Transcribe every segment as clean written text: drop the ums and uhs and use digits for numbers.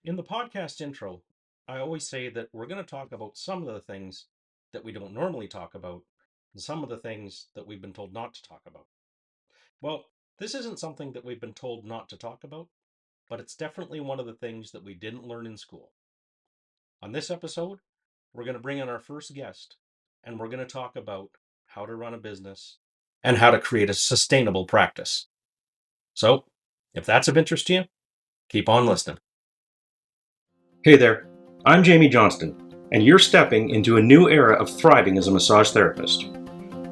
In the podcast intro, I always say that we're going to talk about some of the things that we don't normally talk about and some of the things that we've been told not to talk about. Well, this isn't something that we've been told not to talk about, but it's definitely one of the things that we didn't learn in school. On this episode, we're going to bring in our first guest and we're going to talk about how to run a business and how to create a sustainable practice. So, if that's of interest to you, keep on listening. Hey there, I'm Jamie Johnston, and you're stepping into a new era of thriving as a massage therapist.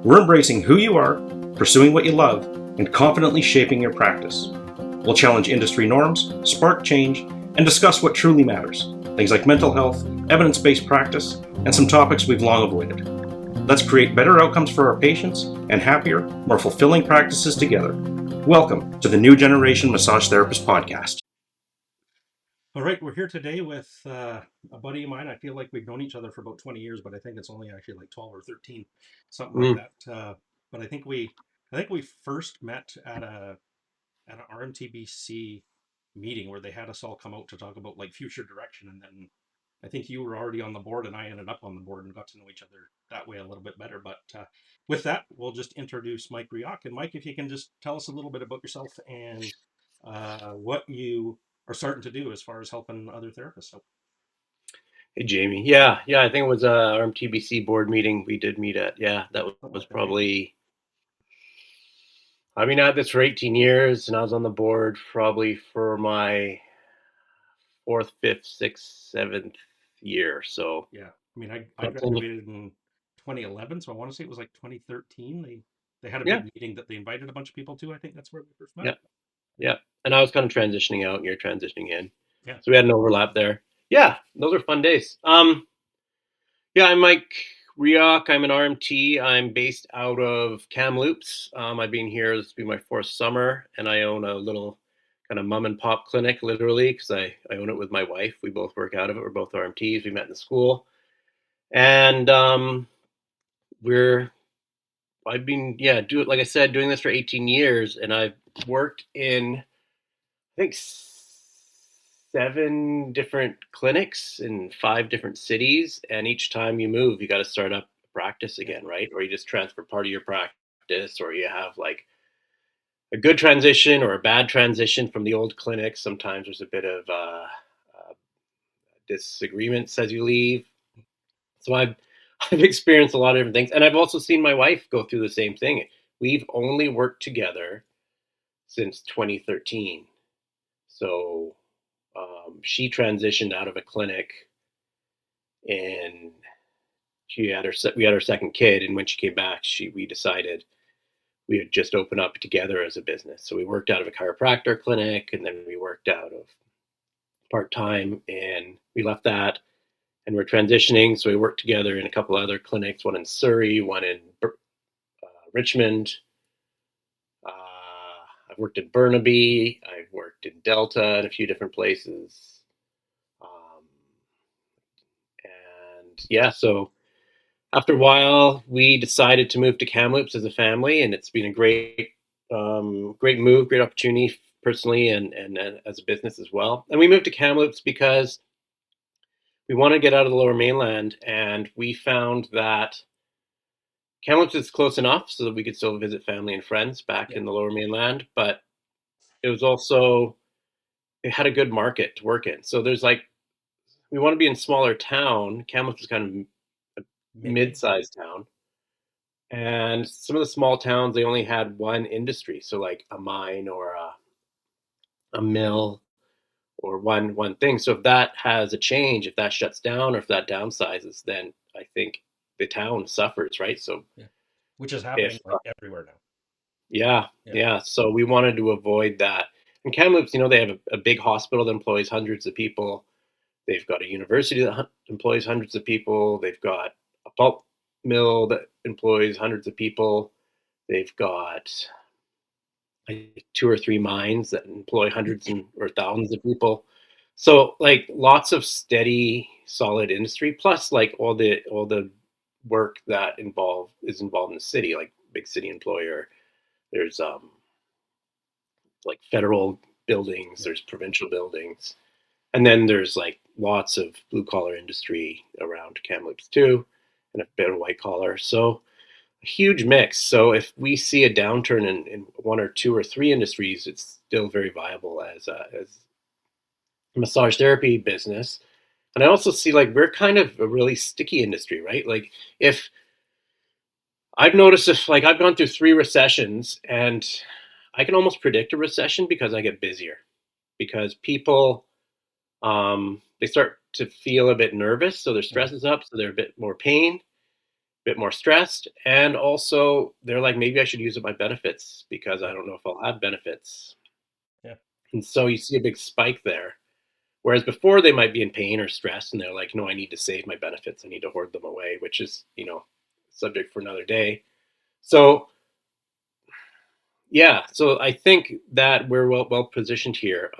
We're embracing who you are, pursuing what you love, and confidently shaping your practice. We'll challenge industry norms, spark change, and discuss what truly matters. Things like mental health, evidence-based practice, and some topics we've long avoided. Let's create better outcomes for our patients and happier, more fulfilling practices together. Welcome to the New Generation Massage Therapist Podcast. All right, we're here today with a buddy of mine. I feel like we've known each other for about 20 years, but I think it's only actually like 12 or 13, something like that. But I think we first met at an RMTBC meeting where they had us all come out to talk about like future direction, and then I think you were already on the board, and I ended up on the board and got to know each other that way a little bit better. But with that, we'll just introduce Mike Reoch. And Mike, if you can just tell us a little bit about yourself and what you are starting to do as far as helping other therapists. So, Hey Jamie. Yeah. I think it was a RMTBC board meeting we did meet at. Yeah, that something was like that. Yeah. probably. I had this for 18 years, and I was on the board probably for my fourth, fifth, sixth, seventh year. So Yeah. I mean, I about 10 graduated in 2011, so I want to say it was like 2013. They had a Yeah, big meeting that they invited a bunch of people to. I think that's where we first met. yeah, yeah. And I was kind of transitioning out, and you're transitioning in, Yeah. so we had an overlap there. Yeah, those are fun days. Yeah, I'm Mike Reoch. I'm an RMT. I'm based out of Kamloops. I've been here. This will be my fourth summer, and I own a little kind of mom and pop clinic, literally, because I own it with my wife. We both work out of it. We're both RMTs. We met in the school, and we're I've been like I said, doing this for 18 years, and I've worked in I think 7 different clinics in 5 different cities, and each time you move, you got to start up practice Yeah. again, right? Or you just transfer part of your practice, or you have like a good transition or a bad transition from the old clinic. Sometimes there's a bit of disagreements as you leave. So I've experienced a lot of different things, and I've also seen my wife go through the same thing. We've only worked together since 2013, so she transitioned out of a clinic, and we had our second kid, and when she came back, we decided we would just open up together as a business. So we worked out of a chiropractor clinic, and then we worked out of part-time, and we left that, and we're transitioning. So we worked together in a couple other clinics, one in Surrey, one in Richmond. I've worked in Burnaby. I've worked in Delta and a few different places. Um, and yeah, so after a while, we decided to move to Kamloops as a family, and it's been a great move, great opportunity personally and as a business as well. And we moved to Kamloops because we wanted to get out of the Lower Mainland, and we found that Kamloops is close enough so that we could still visit family and friends back Yeah. in the Lower Mainland, but it was also it had a good market to work in. So there's like we want to be in a smaller town. Kamloops is kind of a Midway. mid-sized town. And some of the small towns, they only had one industry, so like a mine or a mill or one thing. So if that has a change, if that shuts down or if that downsizes, then I think the town suffers, right? So Yeah. Which is if happening like everywhere now. yeah, Yeah. yeah, so we wanted to avoid that. In Kamloops, they have a big hospital that employs hundreds of people. They've got a university that employs hundreds of people. They've got a pulp mill that employs hundreds of people. They've got like 2 or 3 mines that employ hundreds or thousands of people. So like lots of steady, solid industry, plus like all the work that is involved in the city, like big city employer. There's like federal buildings, Yeah. there's provincial buildings. And then there's like lots of blue collar industry around Kamloops too, and a bit of white collar. So a huge mix. So if we see a downturn in one or two or three industries, it's still very viable as a massage therapy business. And I also see like we're kind of a really sticky industry, right? Like if I've noticed if like I've gone through three recessions and I can almost predict a recession because I get busier because people they start to feel a bit nervous, so their Mhm. stress is up, so they're a bit more pain, a bit more stressed, and also they're like maybe I should use up my benefits because I Yeah. don't know if I'll have benefits, Yeah. and so you see a big spike there. Whereas before they might be in pain or stress, and they're like, no, I need to save my benefits, I need to hoard them away, which is subject for another day. So yeah, so I think that we're well positioned here.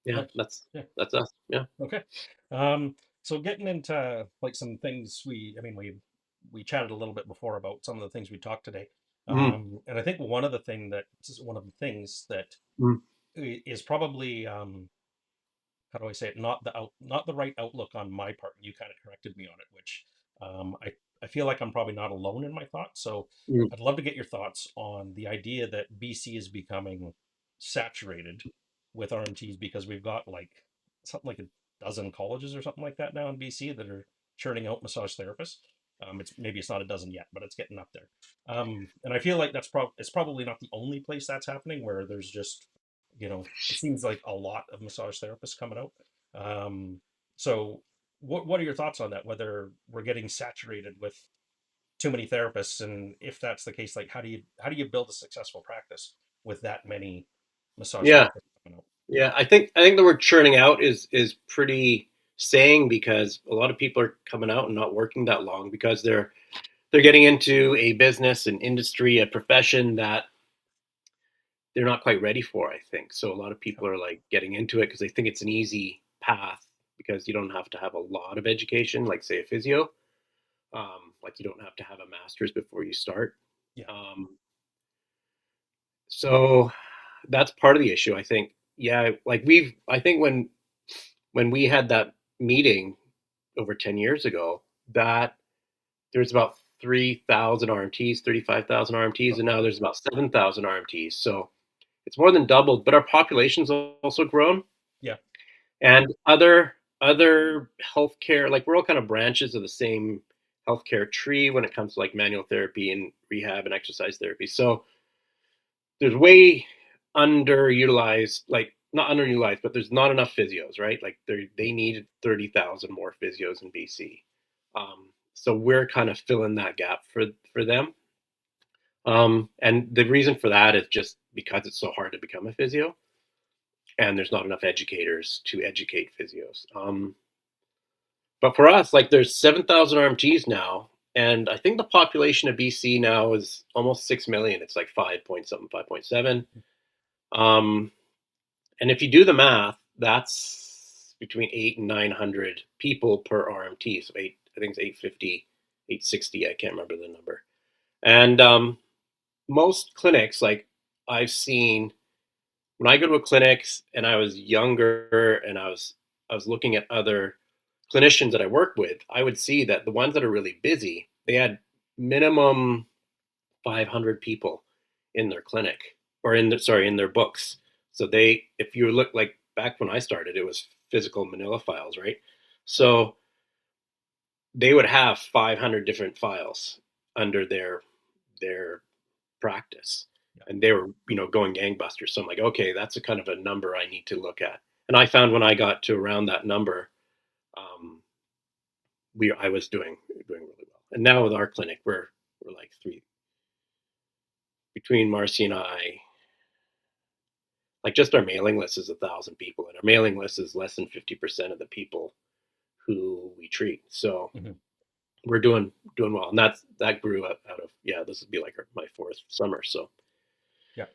Yeah, Nice. Yeah. that's us. Yeah. Okay. Um, so getting into like some things I mean, we chatted a little bit before about some of the things we talked today. Mm, And I think one of the things that mm, is probably, how do I say it? Not the right outlook on my part. You kind of corrected me on it, which I feel like I'm probably not alone in my thoughts. So mm, I'd love to get your thoughts on the idea that BC is becoming saturated with RMTs because we've got like something like a dozen colleges or something like that now in BC that are churning out massage therapists. It's not a dozen yet, but it's getting up there. And I feel like it's probably not the only place that's happening where there's just it seems like a lot of massage therapists coming out. So what are your thoughts on that? Whether we're getting saturated with too many therapists, and if that's the case, like how do you build a successful practice with that many massage yeah. therapists coming out? Yeah, I think the word churning out is pretty saying because a lot of people are coming out and not working that long because they're getting into a business, an industry, a profession that they're not quite ready for, I think. So a lot of Yeah, people are like getting into it because they think it's an easy path because you don't have to have a lot of education, like say a physio. Like you don't have to have a master's before you start. yeah, Um, so that's part of the issue, I think. Yeah, like I think when we had that meeting over 10 years ago, that there's about 3,000 RMTs, 35,000 RMTs, and okay, now there's about 7,000 RMTs. So it's more than doubled, but our population's also grown. yeah, And other healthcare, like we're all kind of branches of the same healthcare tree when it comes to like manual therapy and rehab and exercise therapy. So there's way underutilized, like not underutilized, but there's not enough physios, right? Like they needed 30,000 more physios in BC. So we're kind of filling that gap for them. And the reason for that is just because it's so hard to become a physio, and there's not enough educators to educate physios. But for us, like there's 7,000 RMTs now, and I think the population of BC now is almost 6 million. It's like 5 point something, 5.7. Um, And if you do the math, that's between 8 and 900 people per RMT. So I think it's 850, 860. I can't remember the number. And most clinics, like I've seen, when I go to a clinic and I was younger and I was looking at other clinicians that I worked with, I would see that the ones that are really busy, they had minimum 500 people in their clinic or in their books. So if you look like back when I started, it was physical manila files, right? So they would have 500 different files under their practice, yeah, and they were going gangbusters. So I'm like, okay, that's a kind of a number I need to look at. And I found when I got to around that number, um, I was doing really well. And now with our clinic, we're like three between Marcy and I, like just our mailing list is 1,000 people, and our mailing list is less than 50% of the people who we treat. So hmm, we're doing well, and that grew out of, yeah, this would be like my fourth summer, so yeah,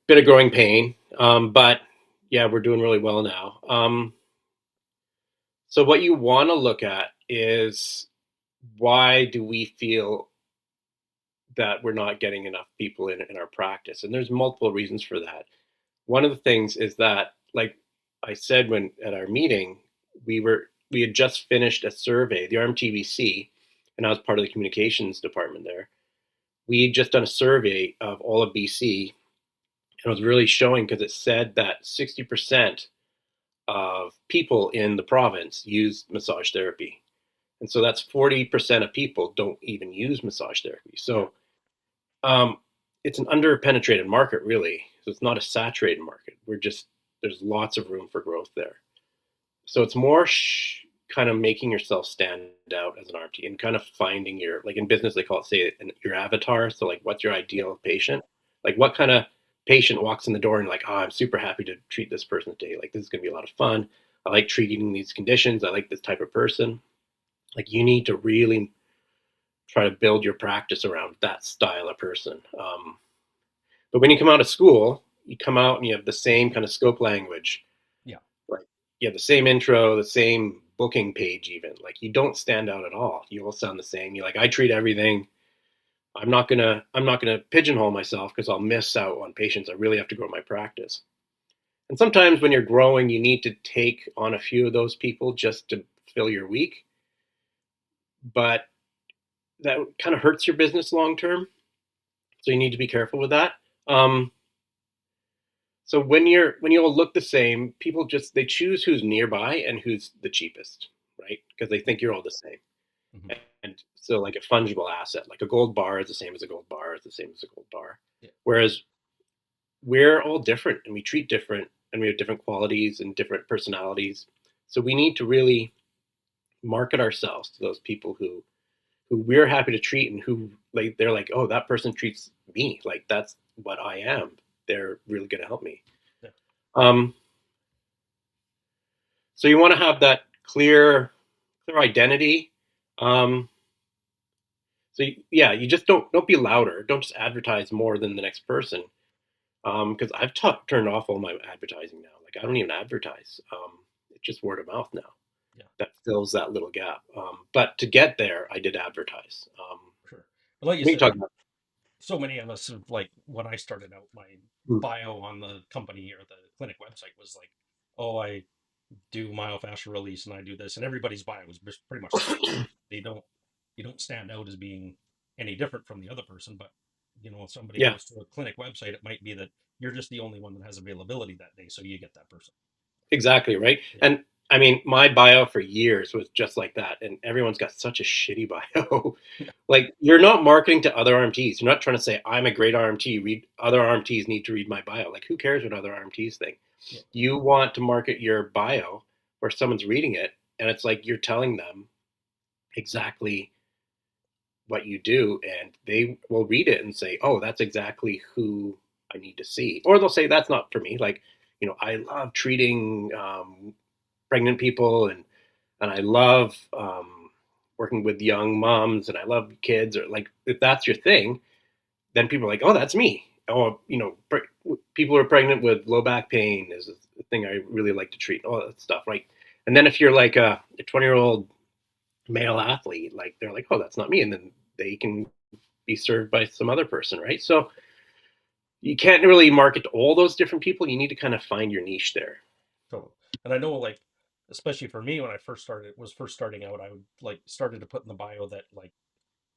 bit of growing pain, but yeah, we're doing really well now. So what you want to look at is why do we feel that we're not getting enough people in our practice, and there's multiple reasons for that. One of the things is that like I said when at our meeting, we had just finished a survey, the RMTBC, and I was part of the communications department there. We had just done a survey of all of BC, and it was really showing because it said that 60% of people in the province use massage therapy. And so that's 40% of people don't even use massage therapy. Yeah. So um, it's an underpenetrated market, really. So it's not a saturated market. There's lots of room for growth there. So it's more kind of making yourself stand out as an RMT and kind of finding like in business, they call it, say, your avatar. So, like, what's your Yeah. ideal patient? Like, what kind of patient walks in the door and, like, oh, I'm super happy to treat this person today. Like, this is going to be a lot of fun. I like treating these conditions. I like this type of person. Like, you need to really try to build your practice around that style of person. But when you come out of school, you come out and you have the same kind of scope language. Yeah. Like, you have the same intro, the same booking page, even. Like, you don't stand out at all. You all sound the same. You like, I treat everything. I'm not gonna pigeonhole myself because I'll miss out on patients. I really have to grow my practice. And sometimes when you're growing, you need to take on a few of those people just to fill your week. But that kind of hurts your business long term. So you need to be careful with that. Um, so when you all look the same, people just they choose who's nearby and who's the cheapest, right? Because they Yeah. think you're all the same. Hmm. And so, like, a fungible asset, like a gold bar is the same as a gold bar is the same as a gold bar. Yeah. Whereas we're all different and we treat different and we have different qualities and different personalities. So we need to really market ourselves to those people who we're happy to treat and who, like, they're like, oh, that person treats me like that's what I am. They're really going to help me. Yeah. Um, so you want to have that clear identity. Um, so yeah, you just don't be louder. Don't just advertise more than the next person. Because I've turned off all my advertising now. Like, I don't even advertise. It's just word of mouth now. Yeah. That fills that little gap. But to get there, I did advertise. Sure. But like you We can said, talk like about. so many of us have, like when I started out, my Hmm. bio on the company or the clinic website was like, oh, I do myofascial release and I do this, and everybody's bio was just pretty much the same. They don't You don't stand out as being any different from the other person, but if somebody Yeah, goes to a clinic website, it might be that you're just the only one that has availability that day, so you get that person. exactly right. Yeah. And I mean, my bio for years was just like that, and everyone's got such a shitty bio. Yeah. Like, you're not marketing to other RMTs. You're not trying to say I'm a great RMT. Read other RMTs need to read my bio. Like, who cares what other RMTs think? Yeah. You want to market your bio where someone's reading it, and it's like you're telling them exactly what you do, and they will read it and say, "Oh, that's exactly who I need to see," or they'll say, "That's not for me." Like, I love treating pregnant people, and I love working with young moms, and I love kids. Or, like, if that's your thing, then people are like, "Oh, that's me." Oh, people who are pregnant with low back pain is a thing I really like to treat. All that stuff, right? And then if you're like a 20-year-old male athlete, like, they're like, "Oh, that's not me," and then they can be served by some other person, right? So you can't really market to all those different people. You need to kind of find your niche there. Totally. And I know, like, especially for me, when I was first starting out, I would like started to put in the bio that like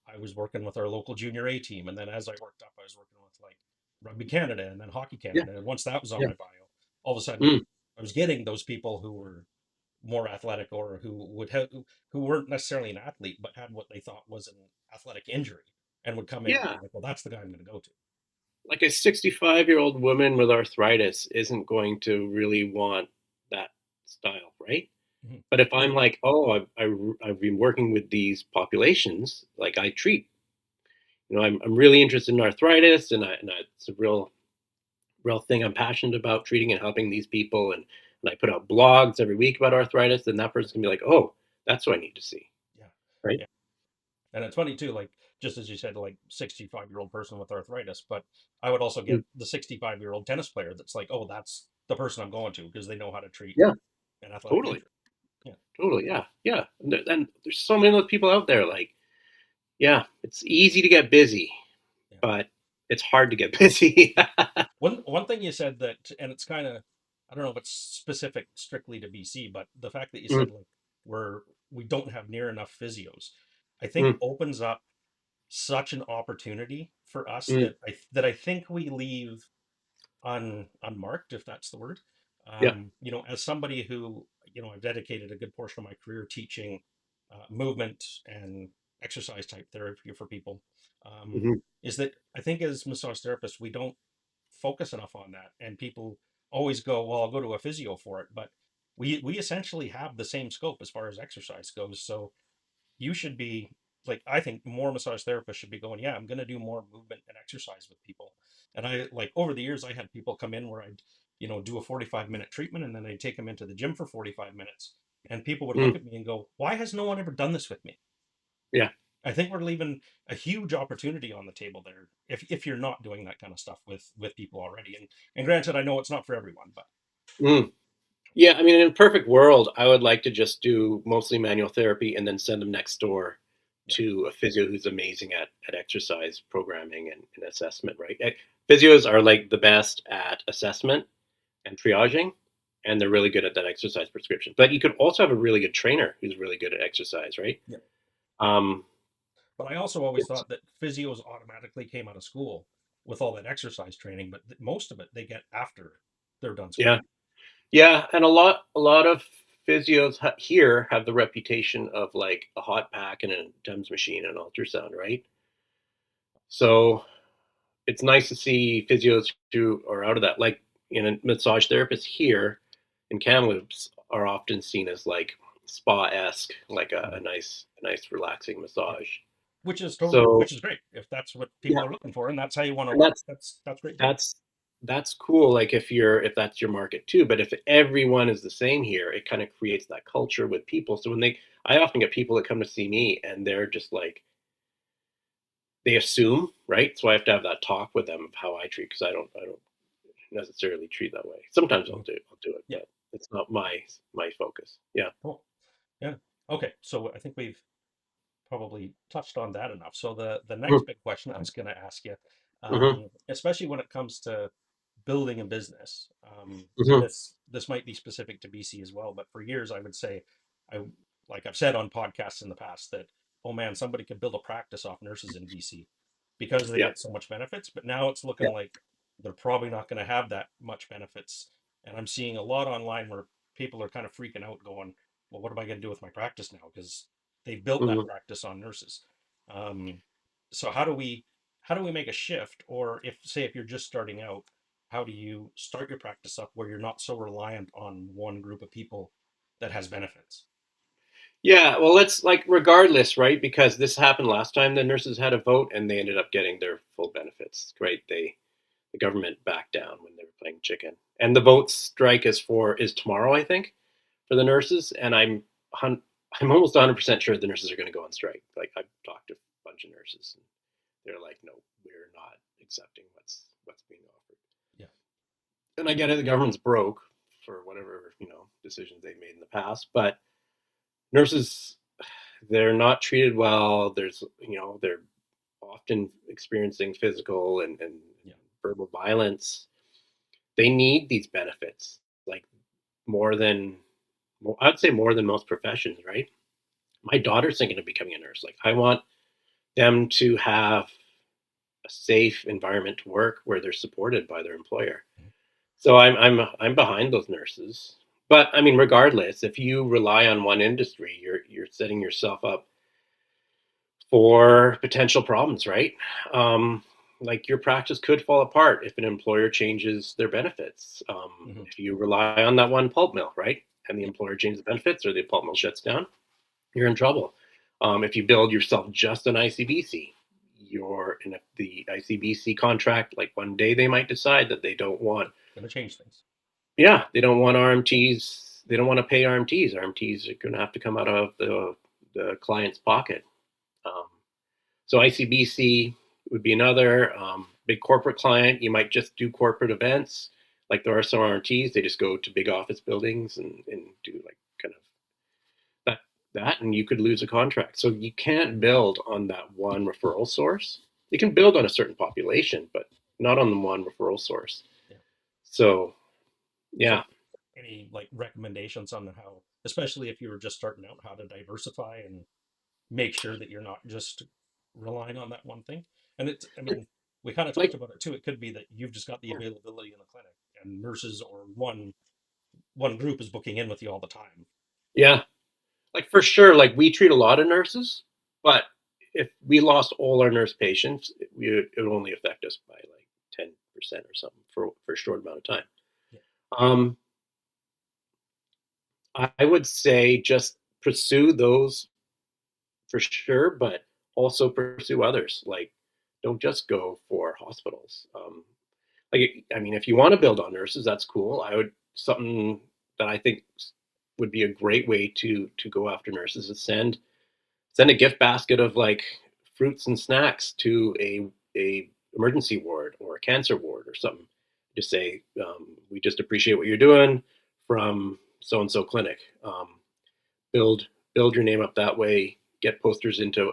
I was working with our local junior A team, and then as I worked up, I was working with like Rugby Canada and then Hockey Yeah, Canada. And once that was on yeah, my bio, all of a sudden mm, I was getting those people who were more athletic or who would have who weren't necessarily an athlete but had what they thought was an athletic injury and would come in and be yeah. like, well, that's the guy I'm going to go to. Like, a 65-year-old woman with arthritis isn't going to really want that style, right? Mhm. But if I'm like, oh, I've been working with these populations, like, I treat, I'm really interested in arthritis, it's a real thing I'm passionate about, treating and helping these people, and I put out blogs every week about arthritis, then that person's gonna be like, oh, that's what I need to see, Yeah. right? Yeah. And it's funny too, like just as you said, like 65-year-old person with arthritis, but I would also get Mm. the 65-year-old tennis player that's like, oh, that's the person I'm going to because they know how to treat Yeah, an athletic totally, injury. Yeah. totally, yeah, yeah. And there's so many of those people out there. Like, yeah, it's easy to get busy, Yeah. but it's hard to get busy. One thing you said that, and it's kind of, I don't know if it's specific strictly to BC, but the fact that you Mm, said like we don't have near enough physios, I think mm, opens up such an opportunity for us mm, that I think we leave unmarked, if that's the word. yeah. As somebody who, I've dedicated a good portion of my career teaching movement and exercise type therapy for people, Hmm. is that I think as massage therapists, we don't focus enough on that. And people always go, well, I'll go to a physio for it. But we essentially have the same scope as far as exercise goes. So you should be like, I think more massage therapists should be going, yeah, I'm going to do more movement and exercise with people. And I like over the years I had people come in where I'd do a 45-minute treatment, and then I'd take them into the gym for 45 minutes, and people would look Mm, at me and go, why has no one ever done this with me? yeah. I think we're leaving a huge opportunity on the table there if you're not doing that kind of stuff with people already. And granted, I know it's not for everyone, but Mm. Yeah, I mean, in a perfect world, I would like to just do mostly manual therapy and then send them next door yeah. to a physio who's amazing at exercise programming and assessment, right? Physios are like the best at assessment and triaging, and they're really good at that exercise prescription. But you could also have a really good trainer who's really good at exercise, right? Yeah. Um, But I also always thought that physios automatically came out of school with all that exercise training, but most of it they get after they're done school. yeah, yeah, and a lot of physios here have the reputation of like a hot pack and a TEMS machine and ultrasound, right? So it's nice to see physios who are out of that. Like, massage therapists here in Kamloops are often seen as like spa-esque, like a Mhm. nice relaxing Yeah, massage. which So is great if that's what yeah, people are looking for, and that's how you want to and work. That's great too. that's that's cool. Like if that's your market too. But if everyone is the same here, it kind of creates that culture with people. So I often get people that come to see me and they're just like they assume, right? So I have to have that talk with them of how I treat because I don't necessarily treat that way. Sometimes Mhm. I'll do it, Yeah. but it's not my focus. Yeah. Cool. Yeah. Okay. So I think we've probably touched on that enough. So the next Mm-hmm. big question I was going to ask you, Mm-hmm. especially when it comes to building a business, and Mm-hmm. this might be specific to BC as well, but for years I would say, I like I've said on podcasts in the past that, oh man, somebody could build a practice off nurses in BC because they Yeah. get so much benefits. But now it's Yeah. looking like they're probably not going to have that much benefits, and I'm seeing a lot online where people are kind of freaking out, going, well, what am I going to do with my practice now? Because they built that Mm-hmm. practice on nurses. Um, so how do we make a shift? Or if you're just starting out, how do you start your practice up where you're not so reliant on one group of people that has benefits? Yeah. Well, let's like regardless, right? Because this happened last time. The nurses had a vote, and they ended up getting their full benefits. Great. The government backed down when they were playing chicken. And the vote strike is tomorrow, I think, for the nurses. And I'm almost 100% sure the nurses are going to go on strike. Like I've talked to a bunch of nurses, and they're like, no, we're not accepting what's being offered. Yeah. And I get it, the government's broke for whatever decisions they've made in the past, but nurses, they're not treated well. They're often experiencing physical and Yeah. verbal violence. They need these benefits like more than I'd say more than most professions, right? My daughter's thinking of becoming a nurse. Like I want them to have a safe environment to work where they're supported by their employer. Mhm. So I'm behind those nurses. But I mean, regardless, if you rely on one industry, you're setting yourself up for potential problems, right? Um, like your practice could fall apart if an employer changes their benefits. Mhm. If you rely on that one pulp mill, right, and the Yeah. employer changes the benefits or the pulp mill shuts down, you're in trouble. If you build yourself just an ICBC, you're in the ICBC contract. Like one day they might decide that they don't want, Going to change things. yeah, they don't want RMTs. They don't want to pay RMTs. RMTs are going to have to come out of the client's pocket. Um, so ICBC would be another big corporate client. You might just do corporate events. Like there are some RMTs, they just go to big office buildings and do like kind of that and you could lose a contract. So you can't build on that one referral source. You can build on a certain population, but not on the one referral source. Yeah. So So yeah. any like recommendations on how, especially if you were just starting out, how to diversify and make sure that you're not just relying on that one thing? And it's, I mean, we kind of talked Like, about it too. It could be that you've just got the availability in the clinic, and nurses or one group is booking in with you all the time. yeah, like for sure, like we treat a lot of nurses, but if we lost all our nurse patients, it would only affect us by like 10% or something for a short amount of time. Yeah. Um, I would say just pursue those for sure, but also pursue others. Like, don't just go for hospitals. Like, I mean, if you want to build on nurses, that's cool. I would something that I think would be a great way to go after nurses is send a gift basket of like fruits and snacks to a emergency ward or a cancer ward or something. Just say, we just appreciate what you're doing from so and so clinic. Build build your name up that way. Get posters into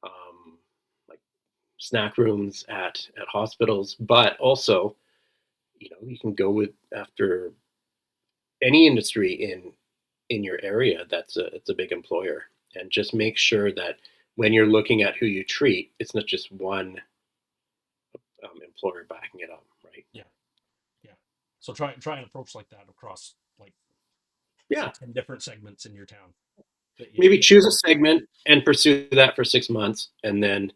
um, like snack rooms at hospitals, but also you can go with after any industry in your area that's it's a big employer, and just make sure that when you're looking at who you treat, it's not just one employer backing it up, right? Yeah. Yeah. So try and approach like that across like Yeah, 10 different segments in your town that maybe you choose a segment and pursue that for 6 months, and then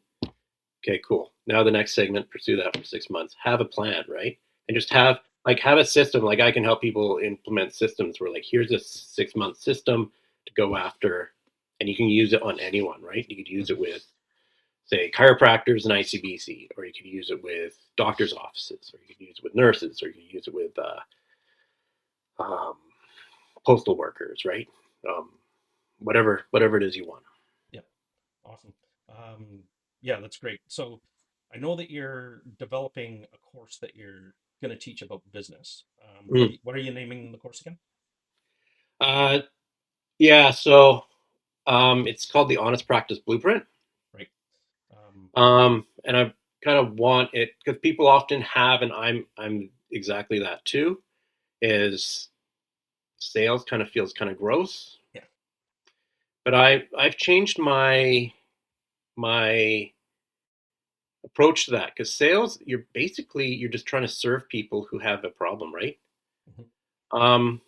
okay, cool. Now the next segment, pursue that for 6 months. Have a plan, right? And just have a system. Like I can help people implement systems where like here's a 6 month system to go after, and you can use it on anyone, right? You could use it Mhm. with say chiropractors and ICBC, or you could use it with doctors' offices, or you could use it with nurses, or you could use it with um, postal workers, right? Um, whatever it is you want. Yeah. Awesome. Um, yeah, that's great. So I know that you're developing a course that you're going to teach about business. Mm. What are you naming the course again? Uh, yeah, so it's called the Honest Practice Blueprint. Right. Um, And I kind of want it because people often have, and I'm exactly that too. Is sales kind of feels kind of gross, yeah. but I've changed my approach to that because sales you're just trying to serve people who have a problem, right? Mhm. Um,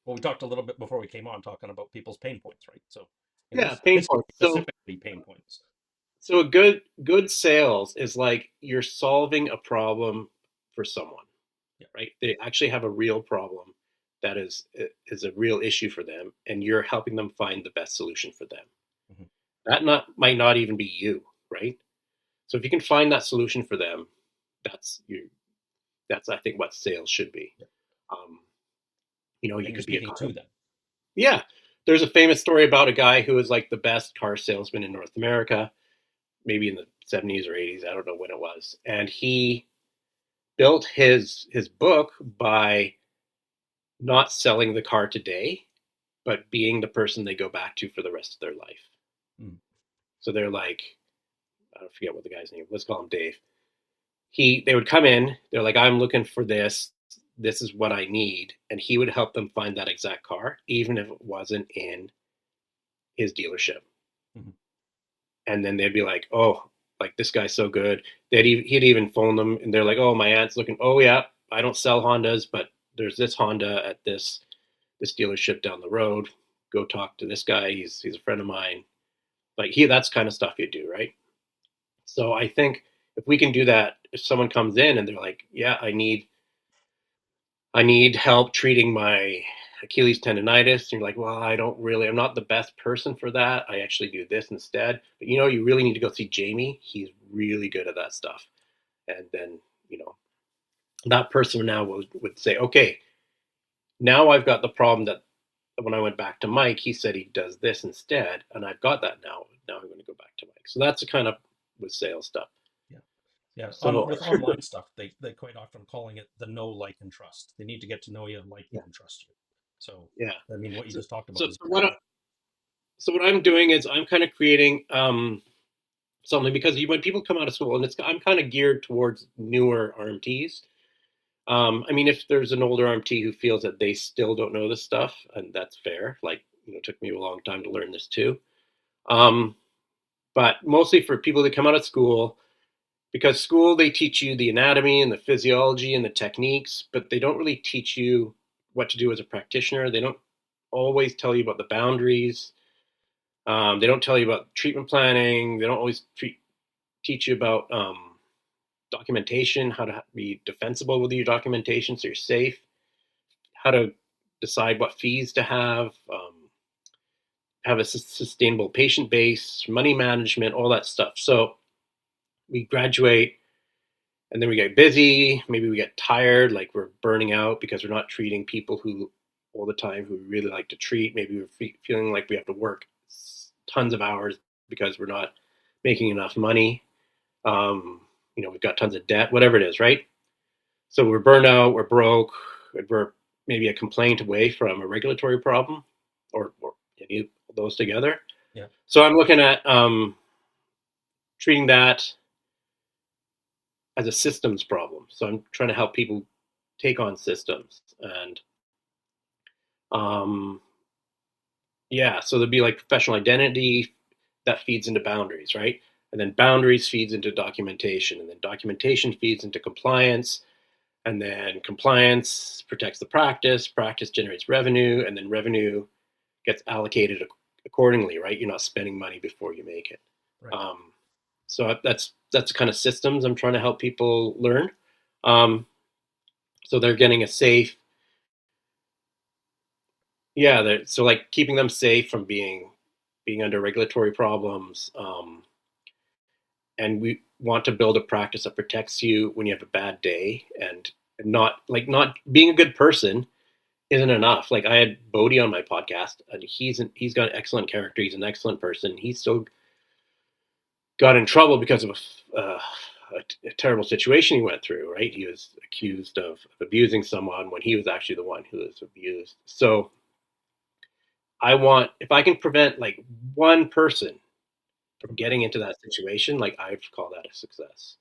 Well, we talked a little bit before we came on talking about people's pain points, right? So in yeah, this pain case, points. specifically pain points. So a good sales is like you're solving a problem for someone, Yeah. right? They actually have a real problem that is a real issue for them, and you're helping them find the best solution for them. Mhm. That not might not even be you, right? So if you can find that solution for them, that's you. That's I think what sales should be. Yeah. Um, And you you're could be a speaking car. to them. Yeah, there's a famous story about a guy who was like the best car salesman in North America, maybe in the 70s or 80s. I don't know when it was, and he built his book by not selling the car today, but being the person they go back to for the rest of their life. Mm. So they're like, I don't forget what the guy's name. Let's call him Dave. They would come in. They're like, I'm looking for this. This is what I need, and he would help them find that exact car, even if it wasn't in his dealership. Mhm. And then they'd be like, oh, like this guy's so good. He'd even phone them, and they're like, oh, my aunt's looking. Oh yeah, I don't sell Hondas, but there's this Honda at this dealership down the road. Go talk to this guy. He's a friend of mine. Like that's kind of stuff you do, right? So I think if we can do that, if someone comes in and they're like, yeah, I need help treating my Achilles tendonitis, and you're like, well, I'm not the best person for that. I actually do this instead. But you really need to go see Jamie. He's really good at that stuff. And then, you know, that person now would say, okay, now I've got the problem that when I went back to Mike, he said he does this instead, and I've got that now. Now I'm going to go back to Mike. So that's the kind of with sales stuff. Yeah. Yeah. So With online stuff, they quite often calling it the know, like, and trust. They need to get to know you, like you, yeah, and trust you. So, yeah. I mean, what you So just talked so, about is so what I, so what I'm doing is I'm kind of creating something because when people come out of school, and I'm kind of geared towards newer RMTs. I mean, if there's an older RMT who feels that they still don't know this stuff, and that's fair. Like, it took me a long time to learn this too. Um, but mostly for people that come out of school, because school, they teach you the anatomy and the physiology and the techniques, but they don't really teach you what to do as a practitioner. They don't always tell you about the boundaries. They don't tell you about treatment planning. They don't always teach you about documentation, how to be defensible with your documentation so you're safe, how to decide what fees to have a sustainable patient base, money management, all that stuff. So we graduate and then we get busy. Maybe we get tired, like we're burning out because we're not treating people who all the time who we really like to treat. Maybe we're feeling like we have to work tons of hours because we're not making enough money. We've got tons of debt, whatever it is, right? So we're burned out, we're broke, we're maybe a complaint away from a regulatory problem, or any of those together. Yeah. So I'm looking at treating that as a systems problem. So I'm trying to help people take on systems, and yeah, so there'd be like professional identity that feeds into boundaries, right? And then boundaries feeds into documentation, and then documentation feeds into compliance, and then compliance protects the practice, practice generates revenue, and then revenue gets allocated accordingly, right? You're not spending money before you make it. Right. So that's the kind of systems I'm trying to help people learn. Um, so they're getting a safe, yeah. So like keeping them safe from being under regulatory problems. And we want to build a practice that protects you when you have a bad day, and not being a good person isn't enough. Like I had Bodie on my podcast, and he's got an excellent character. He's an excellent person. He still got in trouble because of a terrible situation he went through. Right, he was accused of abusing someone when he was actually the one who was abused. So if I can prevent like one person from getting into that situation, like I'd call that a success.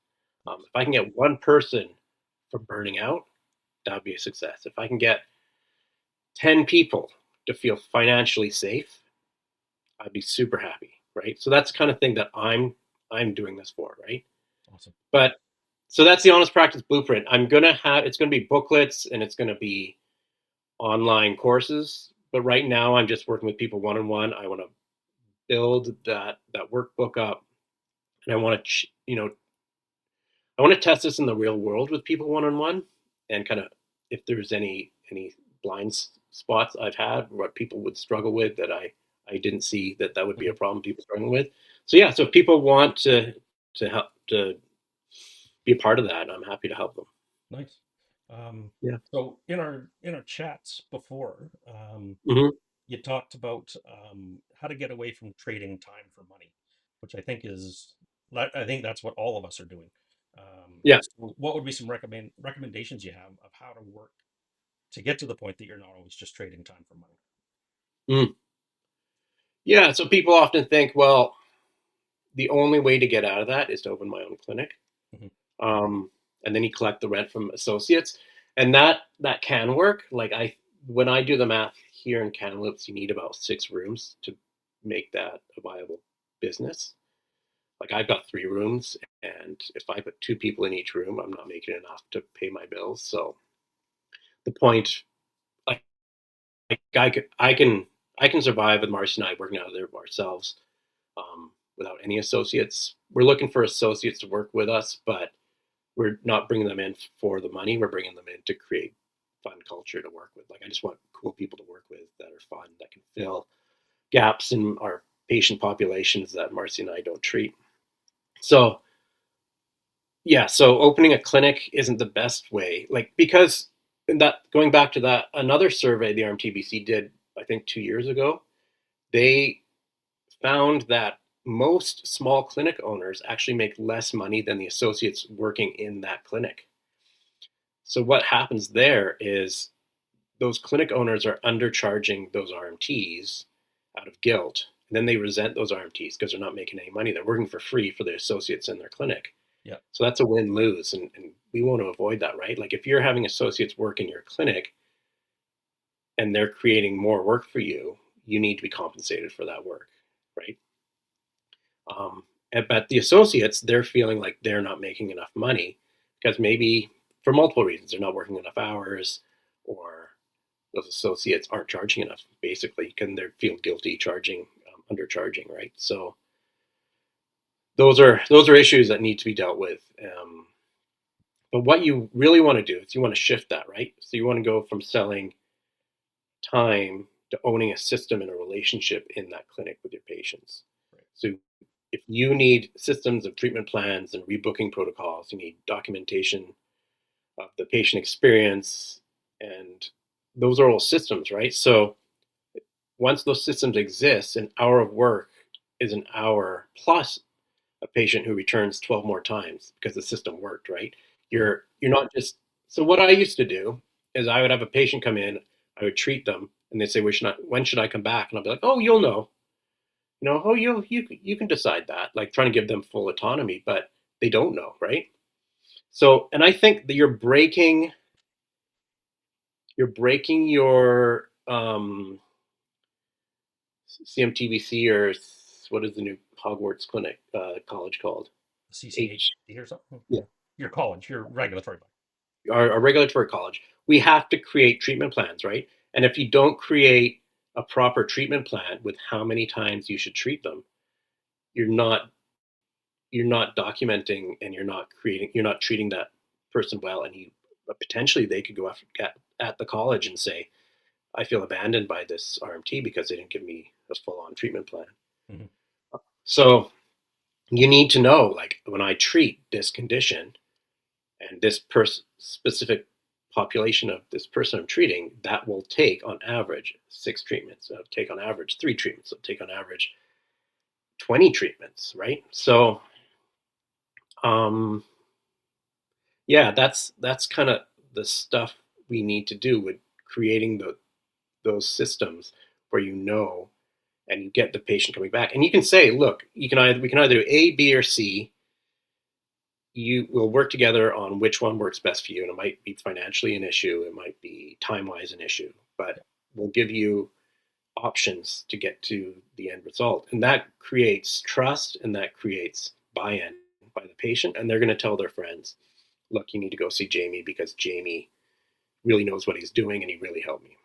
If I can get one person from burning out, that would be a success. If I can get 10 people to feel financially safe, I'd be super happy, right? So that's the kind of thing that I'm doing this for, right? Awesome. But so that's the honest practice blueprint. It's gonna be booklets and it's gonna be online courses. But right now I'm just working with people one on one. I want to build that workbook up, and I want to I want to test this in the real world with people one on one, and kind of if there's any blind spots I've had, what people would struggle with that I didn't see that would be a Mhm. problem people struggling with. So yeah, so if people want to help to be a part of that, I'm happy to help them. Nice. Um, Yeah. so in our chats before, Hmm. you talked about how to get away from trading time for money, which I think that's what all of us are doing. Yeah. So what would be some recommendations you have of how to work to get to the point that you're not always just trading time for money? Mm. Yeah. So people often think, well, the only way to get out of that is to open my own clinic. Mhm. um, and then you collect the rent from associates, and that can work. Like when I do the math here in Kamloops, you need about 6 rooms to make that a viable business. Like I've got 3 rooms, and if I put 2 people in each room, I'm not making enough to pay my bills. So the point, like I can survive with Marcy and I working out of there ourselves, without any associates. We're looking for associates to work with us, but we're not bringing them in for the money. We're bringing them in to create fun culture to work with. Like I just want cool people to work with that are fun, that can fill gaps in our patient populations that Marcy and I don't treat. So yeah, so opening a clinic isn't the best way, like because that going back to that another survey the RMTBC did, I think 2 years ago, they found that most small clinic owners actually make less money than the associates working in that clinic. So what happens there is those clinic owners are undercharging those RMTs out of guilt. And then they resent those RMTs because they're not making any money. They're working for free for the associates in their clinic. Yeah. So that's a win-lose, and we want to avoid that, right? Like if you're having associates work in your clinic and they're creating more work for you, you need to be compensated for that work, right? But the associates, they're feeling like they're not making enough money because maybe for multiple reasons, they're not working enough hours, or those associates aren't charging enough. Basically, can they feel guilty charging, undercharging, right? So those are issues that need to be dealt with. But what you really want to do is you want to shift that, right? So you want to go from selling time to owning a system and a relationship in that clinic with your patients. Right. So if you need systems of treatment plans and rebooking protocols, you need documentation of the patient experience, and those are all systems, right? So once those systems exist, an hour of work is an hour plus a patient who returns 12 more times because the system worked, right? Mm-hmm. You're not just So what I used to do is I would have a patient come in, I would treat them, and they'd say, when should I come back? And I'll be like, oh, you'll know. Oh, you can decide that, like trying to give them full autonomy, but they don't know, right? So, and I think that you're breaking your CMTBC, or what is the new Hogwarts clinic college called? H CCHD or something. Yeah, Your college, your regulatory body. our regulatory college. We have to create treatment plans, right? And if you don't create a proper treatment plan with how many times you should treat them, you're not you're not documenting, and you're not treating that person well, and potentially they could go after at the college and say, I feel abandoned by this RMT because they didn't give me a full-on treatment plan. Mm-hmm. So you need to know, like, when I treat this condition and this specific population of this person I'm treating, that will take on average 6 treatments. It'll take on average 3 treatments. It'll take on average 20 treatments, right? So um, yeah, that's kind of the stuff we need to do with creating those systems where and you get the patient coming back. And you can say, look, we can either do A, B, or C. You will work together on which one works best for you. And it might be financially an issue, it might be time-wise an issue, but Yeah. we'll give you options to get to the end result. And that creates trust, and that creates buy-in by the patient. And they're going to tell their friends, look, you need to go see Jamie because Jamie really knows what he's doing and he really helped me.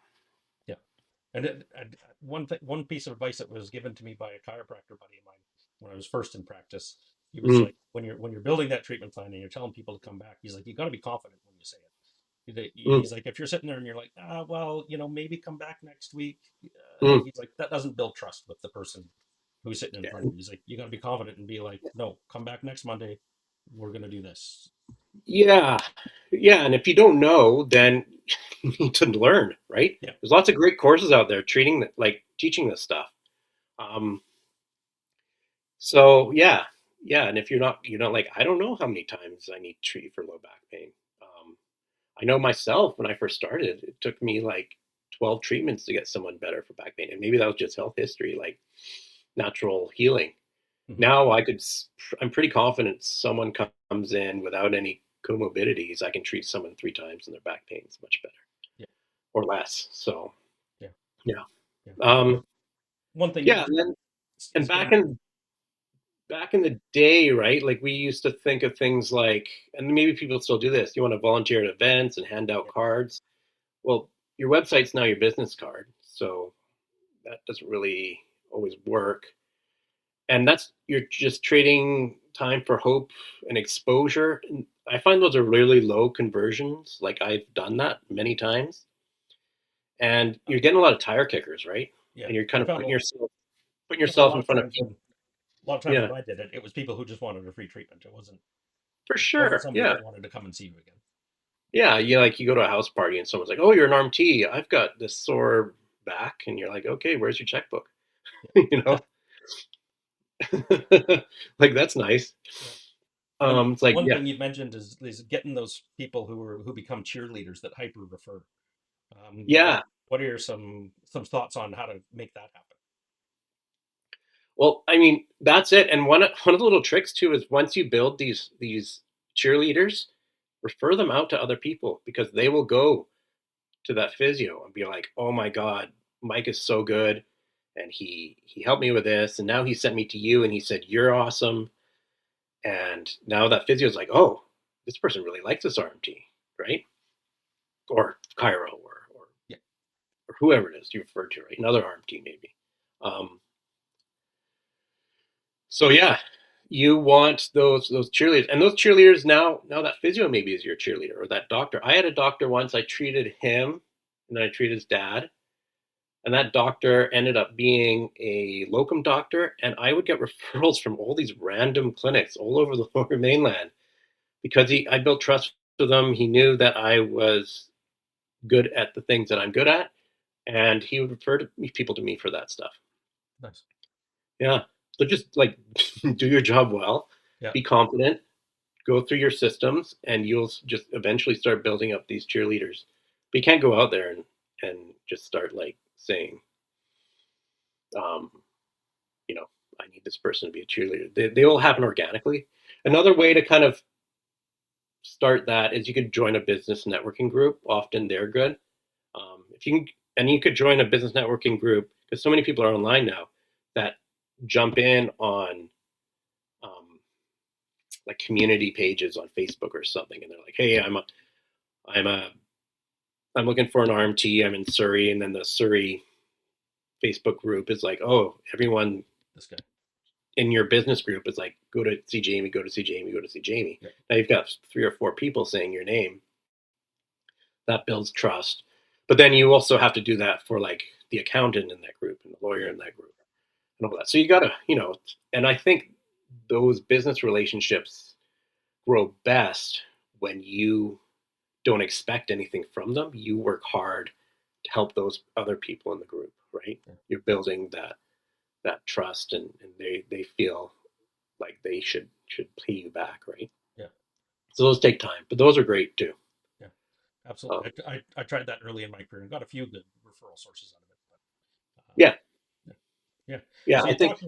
Yeah. And one piece of advice that was given to me by a chiropractor buddy of mine when I was first in practice, he was Mm, like, when you're building that treatment plan and you're telling people to come back, he's like, you got to be confident when you say it. mm, He's like, if you're sitting there and you're like, well, maybe come back next week. mm. He's like, that doesn't build trust with the person who's sitting in front of you. He's like, you got to be confident and be like, no, come back next Monday. We're gonna do this. Yeah, yeah. And if you don't know, then you need to learn, right? Yeah. There's lots of great courses out there like teaching this stuff. Um, so yeah, yeah. And if you're not like, I don't know how many times I need to treat for low back pain. I know myself when I first started, it took me like 12 treatments to get someone better for back pain, and maybe that was just health history, like natural healing. Hmm. Now I'm pretty confident someone comes in without any comorbidities, I can treat someone 3 times and their back pain is much better Yeah. or less. So Yeah. yeah, Yeah. And um, one thing you yeah, mentioned and is back in the day, right? Like we used to think of things like, and maybe people still do this. You want to volunteer at events and hand out yeah, cards. Well, your website's now your business card, so that doesn't really always work. And you're just trading time for hope and exposure. And I find those are really low conversions. Like I've done that many times, and you're getting a lot of tire kickers, right? yeah. And you're I kind of found putting found a yourself lot in of front of times people. when Yeah, I did it, it was people who just wanted a free treatment. for It wasn't sure. somebody Yeah, that wanted to come and see you again. yeah. You go to a house party and someone's like, "Oh, you're an RMT. I've got this sore back," and you're like, "Okay, where's your checkbook?" you Yeah. know, like that's nice. Yeah. And It's like, one yeah, thing you mentioned is getting those people who become cheerleaders that hyper refer. What yeah. what are some thoughts on how to make that happen? Well, I mean, that's it. And one of the little tricks too is once you build these cheerleaders, refer them out to other people because they will go to that physio and be like, "Oh my God, Mike is so good, and he helped me with this, and now he sent me to you, and he said you're awesome." And now that physio is like, "Oh, this person really likes this RMT, right? Or Cairo, Yeah, or whoever it is you referred to, right? Another RMT maybe." Um, so yeah, you want those cheerleaders, and those cheerleaders now that physio maybe is your cheerleader or that doctor. I had a doctor once. I treated him, and then I treated his dad. And that doctor ended up being a locum doctor, and I would get referrals from all these random clinics all over the lower mainland because I built trust with him. He knew that I was good at the things that I'm good at, and he would refer people to me for that stuff. nice. Yeah. So just like do your job well, Yeah, be confident, go through your systems, and you'll just eventually start building up these cheerleaders. But you can't go out there and just start like saying, um, you know, I need this person to be a cheerleader. They will happen organically. Another way to kind of start that is you could join a business networking group. Often they're good. If you can, and you could join a business networking group because so many people are online now that jump in on um, like community pages on Facebook or something, and they're like, "Hey, I'm a, I'm looking for an RMT. I'm in Surrey," and then the Surrey Facebook group is like, "Oh, everyone this guy. in your business group is like, go to see Jamie, go to see Jamie, go to see Jamie." Yeah, Now you've got 3 or 4 people saying your name. That builds trust. But then you also have to do that for like the accountant in that group and the lawyer yeah, in that group and all that. So you got to, and I think those business relationships grow best when you don't expect anything from them. You work hard to help those other people in the group, right? yeah, You're building that trust, and they feel like they should pay you back, right? yeah, So those take time, but those are great too. yeah. Um, Absolutely. I tried that early in my career and got a few good referral sources out of it. But, yeah, yeah, yeah. yeah. So you talked.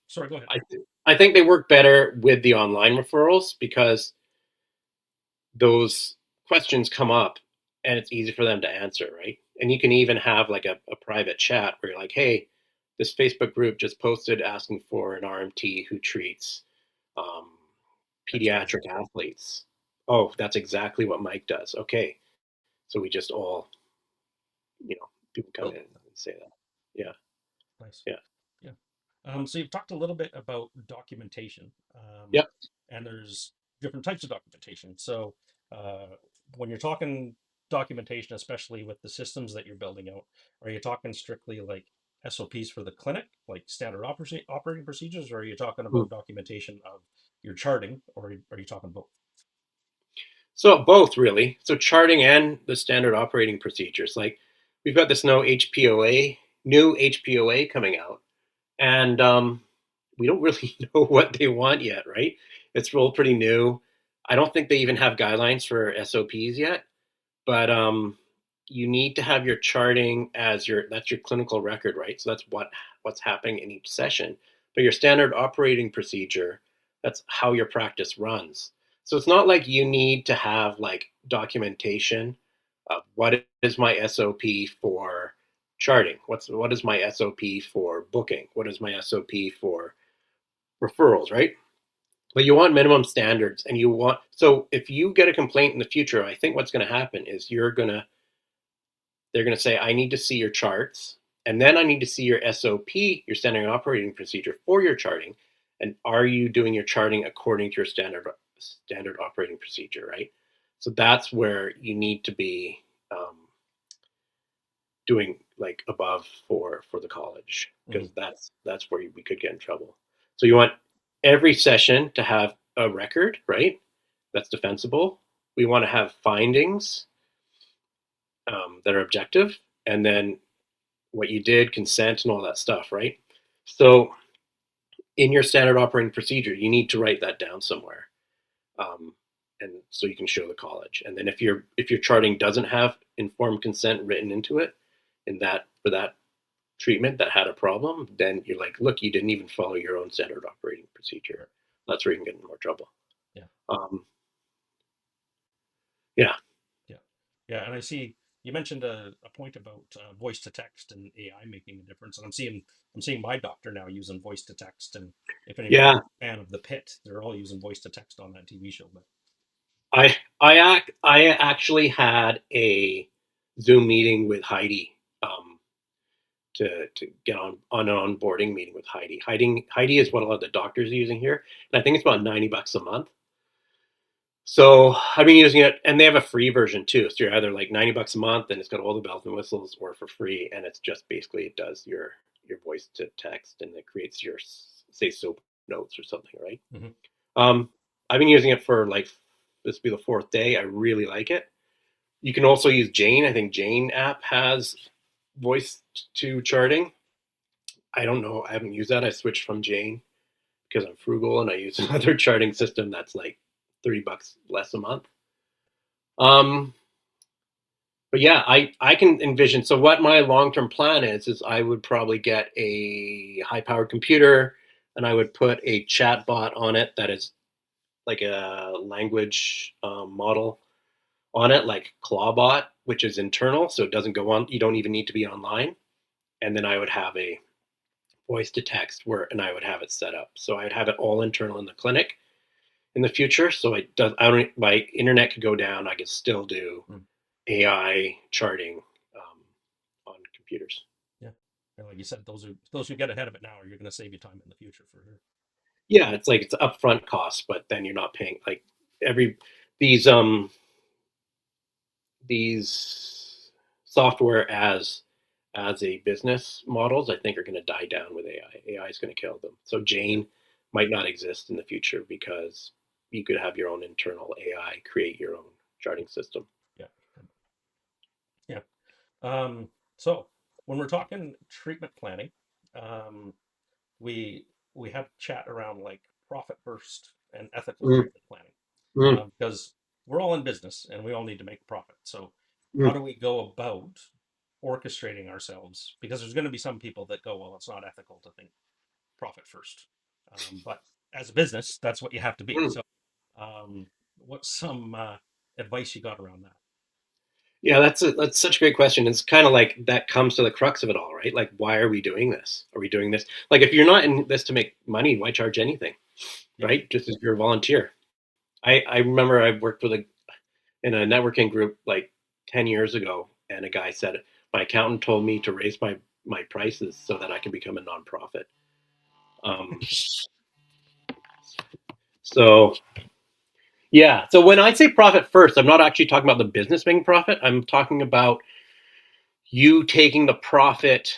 Sorry, go ahead. I think they work better with the online referrals because those questions come up and it's easy for them to answer, right? And you can even have like a private chat where you're like, "Hey, this Facebook group just posted asking for an RMT who treats um, XYZ. pediatric athletes." Oh, that's exactly what Mike does. Okay, so we just all, people come Build in on and say that. Yeah, that. Nice. yeah, Yeah. So you've talked a little bit about documentation, yep. and there's different types of documentation. So when you're talking documentation, especially with the systems that you're building out, are you talking strictly like SOPs for the clinic, like standard operating procedures, or are you talking Hmm. about documentation of your charting, or are you talking both? So both really. So charting and the standard operating procedures. Like we've got this new HPOA coming out, and we don't really know what they want yet, right? It's real pretty new. I don't think they even have guidelines for SOPs yet, but you need to have your charting as that's your clinical record, right? So that's what's happening in each session. But your standard operating procedure, that's how your practice runs. So it's not like you need to have like documentation of what is my SOP for charting, what is my SOP for booking, what is my SOP for referrals, right? But you want minimum standards, and so if you get a complaint in the future, I think what's going to happen is they're going to say, I need to see your charts, and then I need to see your SOP, your standard operating procedure for your charting. And are you doing your charting according to your standard operating procedure, right? So that's where you need to be um, doing like above for the college, Hmm. because that's where we could get in trouble. So you want every session to have a record, right? That's defensible. We want to have findings that are objective, and then what you did, consent, and all that stuff, right? So in your standard operating procedure, you need to write that down somewhere, and so you can show the college. And then if your charting doesn't have informed consent written into it, in that for that treatment that had a problem, then you're like, look, you didn't even follow your own standard operating procedure. Right. That's where you can get in more trouble. Yeah. Um, yeah, Yeah. Yeah. And I see you mentioned a point about voice to text and AI making a difference. And I'm seeing my doctor now using voice to text. And if anybody's yeah. a fan of The Pit, they're all using voice to text on that TV show. But I actually had a Zoom meeting with Heidi, to get on an onboarding meeting with Heidi. Heidi is what a lot of the doctors are using here, and I think it's about $90 a month. So I've been using it, and they have a free version too. So you're either like $90 a month, and it's got all the bells and whistles, or for free, and it's just basically it does your voice to text, and it creates your say soap notes or something, right? mhm. Um, I've been using it for like this will be the fourth day. I really like it. You can also use Jane. I think Jane app has voice to charting. I don't know. I haven't used that. I switched from Jane because I'm frugal and I use another charting system that's like $30 less a month. Um, but yeah, I can envision. So what my long term plan is I would probably get a high powered computer and I would put a chat bot on it that is like a language model on it, like Clawbot, which is internal, so it doesn't go on. You don't even need to be online. And then I would have a voice to text where, and I would have it set up. So I'd have it all internal in the clinic in the future. So I don't, my internet could go down. I could still do Mm. AI charting on computers. Yeah. And like you said, those who get ahead of it now are you're going to save you time in the future for sure. Yeah, it's like it's upfront costs, but then you're not paying like every these these software as a business models, I think are going to die down with AI. AI is going to kill them. So Yeah. Jane might not exist in the future because you could have your own internal AI create your own charting system. Yeah. Yeah. So when we're talking treatment planning, um, we we have chat around like profit first and ethical Mm, treatment planning, mm, because we're all in business and we all need to make a profit. So how mm. do we go about orchestrating ourselves? Because there's going to be some people that go, well, it's not ethical to think profit first, but as a business, that's what you have to be. Mm. So what's some advice you got around that? Yeah, that's such a great question. It's kind of like that comes to the crux of it all, right? Like, why are we doing this? Are we doing this? Like, if you're not in this to make money, why charge anything, Yeah. right? Just as you're a volunteer. I remember I worked with a in a networking group like 10 years ago, and a guy said, my accountant told me to raise my prices so that I can become a nonprofit. Um, so yeah, so when I say profit first, I'm not actually talking about the business making profit. I'm talking about you taking the profit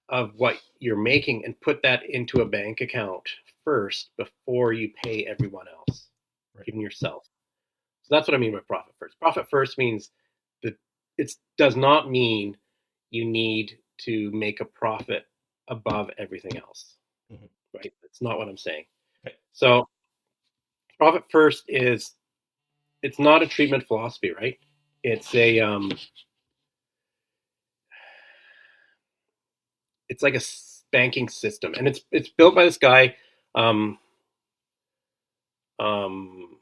of what you're making and put that into a bank account first before you pay everyone else, Right. even yourself. So that's what I mean by profit first. Profit first means that it does not mean you need to make a profit above everything else, Mhm. right? That's not what I'm saying. Okay. So profit first is it's not a treatment philosophy, right? It's a it's like a banking system, and it's built by this guy, um, um,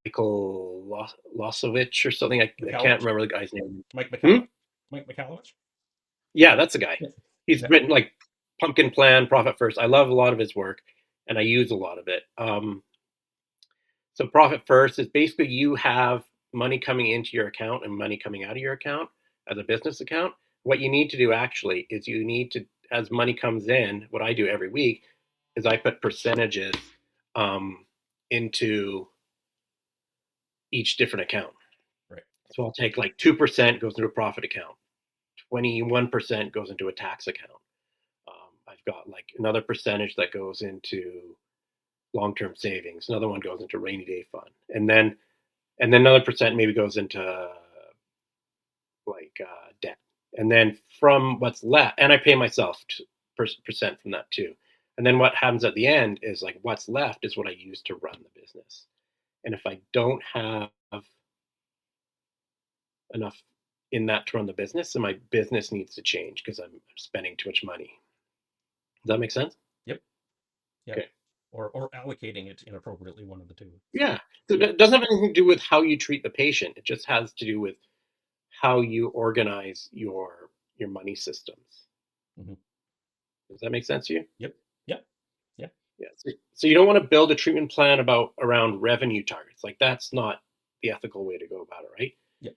Michael Losovich or something. I can't McCallum? remember the guy's name. Mike Hmm? McCallum? Mike McCallum? Yeah, that's the guy. Yeah. He's Yeah. written like Pumpkin Plan, Profit First. I love a lot of his work, and I use a lot of it. So Profit First is basically you have money coming into your account and money coming out of your account as a business account. What you need to do actually is you need to, as money comes in, what I do every week is I put percentages into each different account. Right. So I'll take like 2% goes into a profit account, 21% goes into a tax account. I've got like another percentage that goes into long-term savings. Another one goes into rainy day fund, and then another percent maybe goes into like debt. And then from what's left, and I pay myself percent from that too. And then what happens at the end is like what's left is what I use to run the business. And if I don't have enough in that to run the business, and my business needs to change because I'm spending too much money. Does that make sense? Yep. Yeah. Okay. Or allocating it inappropriately, one of the two. Yeah. So Yeah. it doesn't have anything to do with how you treat the patient. It just has to do with how you organize your money systems. Hmm. Does that make sense to you? Yep. Yeah. Yeah. Yeah. So you don't want to build a treatment plan around revenue targets. Like that's not the ethical way to go about it, right? Yeah.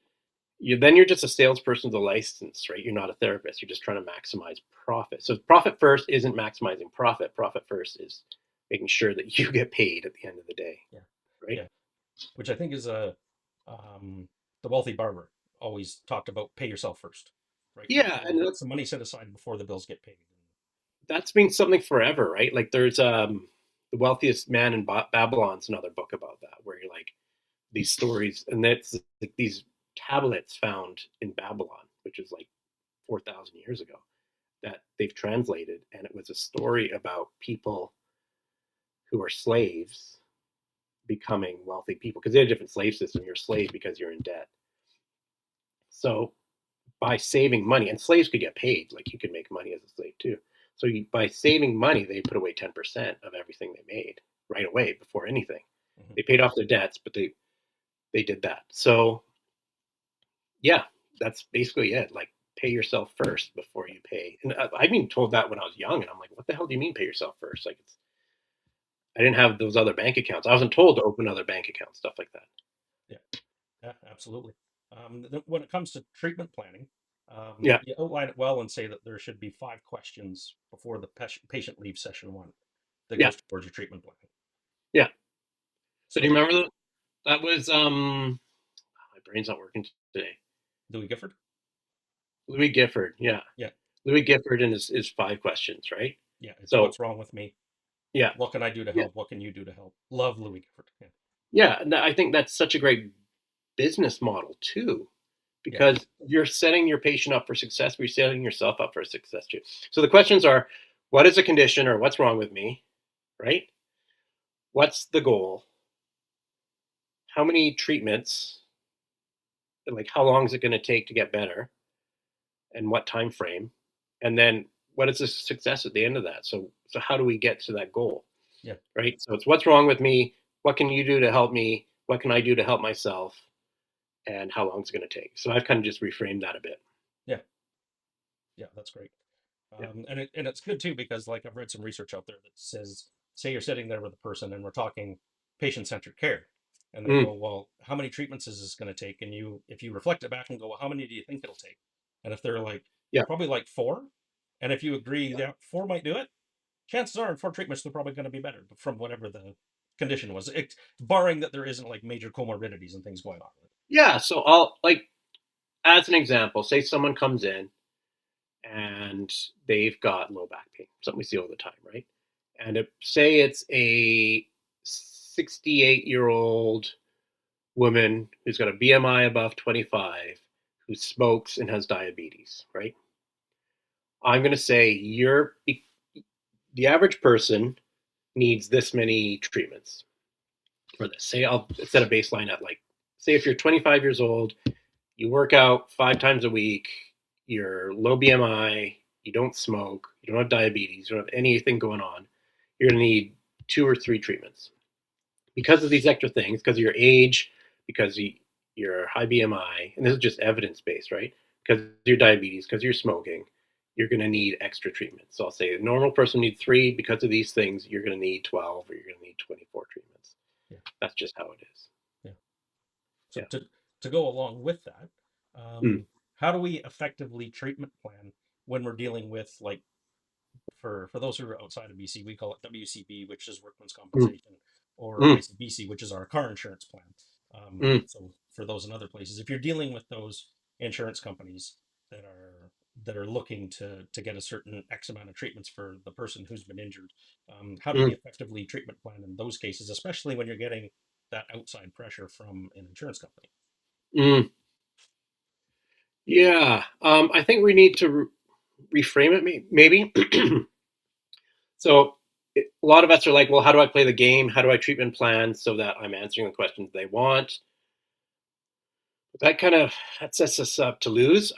You're just a salesperson with a license, right? You're not a therapist. You're just trying to maximize profit. So profit first isn't maximizing profit. Profit first is making sure that you get paid at the end of the day, Yeah. right? Yeah. Which I think is um, the wealthy barber always talked about pay yourself first, right? Yeah, and Get some money set aside before the bills get paid. that's been something forever, right? Like there's the wealthiest man in Babylon's another book about that, where you're like these stories, and that's like these tablets found in Babylon, which is like 4,000 years ago, that they've translated, and it was a story about people who are slaves becoming wealthy people because they had a different slave system. You're a slave because you're in debt. So by saving money, and slaves could get paid, like you could make money as a slave too. So by saving money, they put away 10% of everything they made right away before anything. Hmm. They paid off their debts, but they did that. So yeah, that's basically it. Like pay yourself first before you pay. And I've been told that when I was young, and I'm like, what the hell do you mean pay yourself first? Like I didn't have those other bank accounts. I wasn't told to open other bank accounts, stuff like that. Yeah. Yeah. Absolutely. When it comes to treatment planning, Yeah, you outline it well and say that there should be 5 questions before the patient leaves session one that yeah, goes towards your treatment plan. yeah. So do So you remember that was my brain's not working today. Louis Gifford. Louis Gifford, yeah. Yeah. Louis Gifford and his 5 questions, right? Yeah. It's So what's wrong with me. yeah, What can I do to yeah, help? What can you do to help? Love Louis Gifford. Yeah. yeah. And I think that's such a great business model too, Yeah. because you're setting your patient up for success, but you're setting yourself up for success too. So the questions are, what is a condition or what's wrong with me, right? What's the goal? How many treatments? Like how long is it going to take to get better, and what time frame? And then what is the success at the end of that? So how do we get to that goal? Yeah. Right? So it's what's wrong with me? What can you do to help me? What can I do to help myself? And how long it's going to take? So I've kind of just reframed that a bit. Yeah. Yeah. That's great. Yeah. And it's good too because like I've read some research out there that says, say you're sitting there with a person and we're talking patient-centered care, and they Mm, go, well, how many treatments is this going to take? And if you reflect it back and go, well, how many do you think it'll take? And if they're like, yeah. probably like four, and if you agree Yeah. that four might do it, chances are in 4 treatments they're probably going to be better from whatever the condition was, barring that there isn't like major comorbidities and things going on. Yeah. So I'll like, as an example, say someone comes in and they've got low back pain, something we see all the time, right? And say it's a 68-year-old woman who's got a BMI above 25, who smokes and has diabetes, right? I'm going to say the average person needs this many treatments for this. Say I'll set a baseline at like, say if you're 25 years old, you work out 5 times a week, you're low BMI, you don't smoke, you don't have diabetes, you don't have anything going on, you're going to need 2 or 3 treatments because of these extra things, because of your age, because your high BMI, and this is just evidence based, right? Because of your diabetes, because you're smoking, you're going to need extra treatment. So I'll say a normal person needs 3 because of these things. You're going to need 12 or you're going to need 24 treatments. Yeah. That's just how it is. Yeah. So Yeah. to go along with that, Mm, how do we effectively treatment plan when we're dealing with like for those who are outside of BC, we call it WCB, which is workman's mm, compensation, or mm, ICBC, which is our car insurance plan. mm, So for those in other places, if you're dealing with those insurance companies that are looking to get a certain X amount of treatments for the person who's been injured, how do we mm, effectively treatment plan in those cases, especially when you're getting that outside pressure from an insurance company? mm. Yeah. I think we need to reframe it, maybe. So a lot of us are like, well, how do I play the game? How do I treatment plan so that I'm answering the questions they want? That sets us up to lose.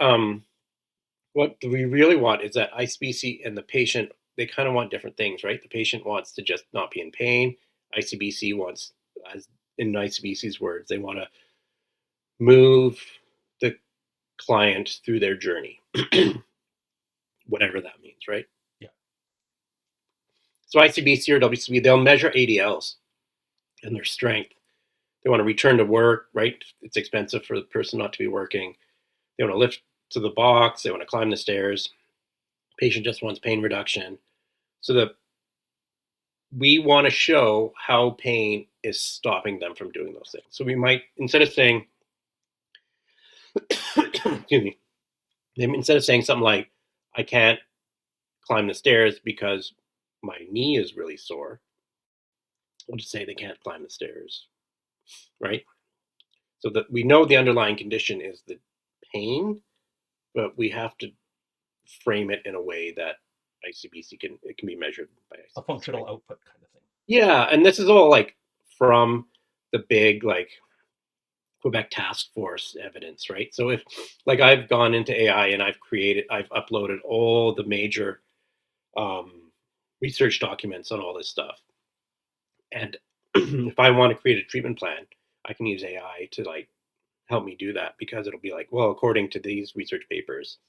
What we really want is that ICBC and the patient, they kind of want different things, right? The patient wants to just not be in pain. ICBC wants, as in ICBC's words, they want to move the client through their journey, whatever that means, right? Yeah. So ICBC or WCB, they'll measure ADLs and their strength. They want to return to work, right? It's expensive for the person not to be working. They want to lift to the box. They want to climb the stairs. Patient just wants pain reduction. So that we want to show how pain is stopping them from doing those things. So we might, instead of saying, excuse me, instead of saying something like, I can't climb the stairs because my knee is really sore, we'll just say they can't climb the stairs, right? So that we know the underlying condition is the pain, but we have to frame it in a way that ICBC can be measured by A ICBC, functional right? output kind of thing. Yeah, and this is all like from the big like Quebec task force evidence, right? So if like I've gone into AI and I've uploaded all the major um, research documents on all this stuff, and if I want to create a treatment plan, I can use AI to like help me do that because it'll be like, well, according to these research papers,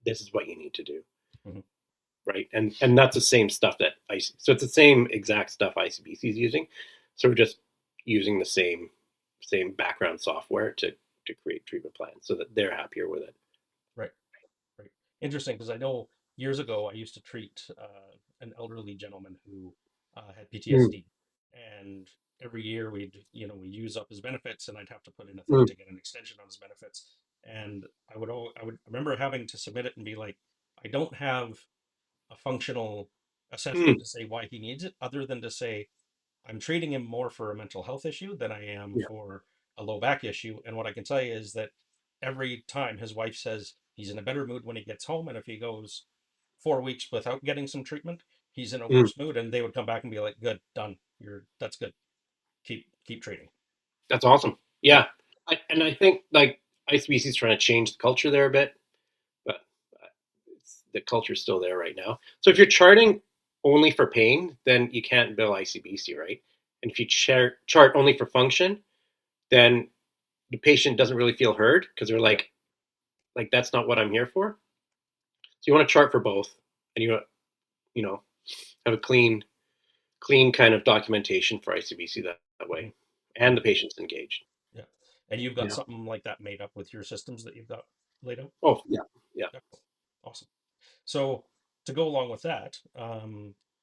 this is what you need to do, Mm-hmm. right? And that's the same stuff that so it's the same exact stuff ICBC is using. So we're just using the same background software to create treatment plans so that they're happier with it. Right. Right. Interesting, because I know years ago I used to treat an elderly gentleman who had Mm, PTSD, and every year we use up his benefits, and I'd have to put in a thing mm, to get an extension on his benefits, and I would remember having to submit it and be like, I don't have a functional assessment mm, to say why he needs it, other than to say I'm treating him more for a mental health issue than I am yeah. for a low back issue. And what I can tell you is that every time his wife says he's in a better mood when he gets home, and if he goes 4 weeks without getting some treatment, he's in a Mm, worse mood. And they would come back and be like, "Good, done. That's good. Keep treating." that's awesome. Yeah, Yeah, and I think like ICBC is trying to change the culture there a bit, but the culture's still there right now. So if you're charting only for pain, then you can't bill ICBC, right? And if you chart only for function, then the patient doesn't really feel heard because they're yeah. like that's not what I'm here for. So you want to chart for both, and you know have a clean kind of documentation for ICBC that Hmm. way, and Hmm. the patient's engaged. Yeah. And you've got Yeah. something like that made up with your systems that you've got laid out. Oh yeah. Yeah. Yeah. Awesome. So to go along with that,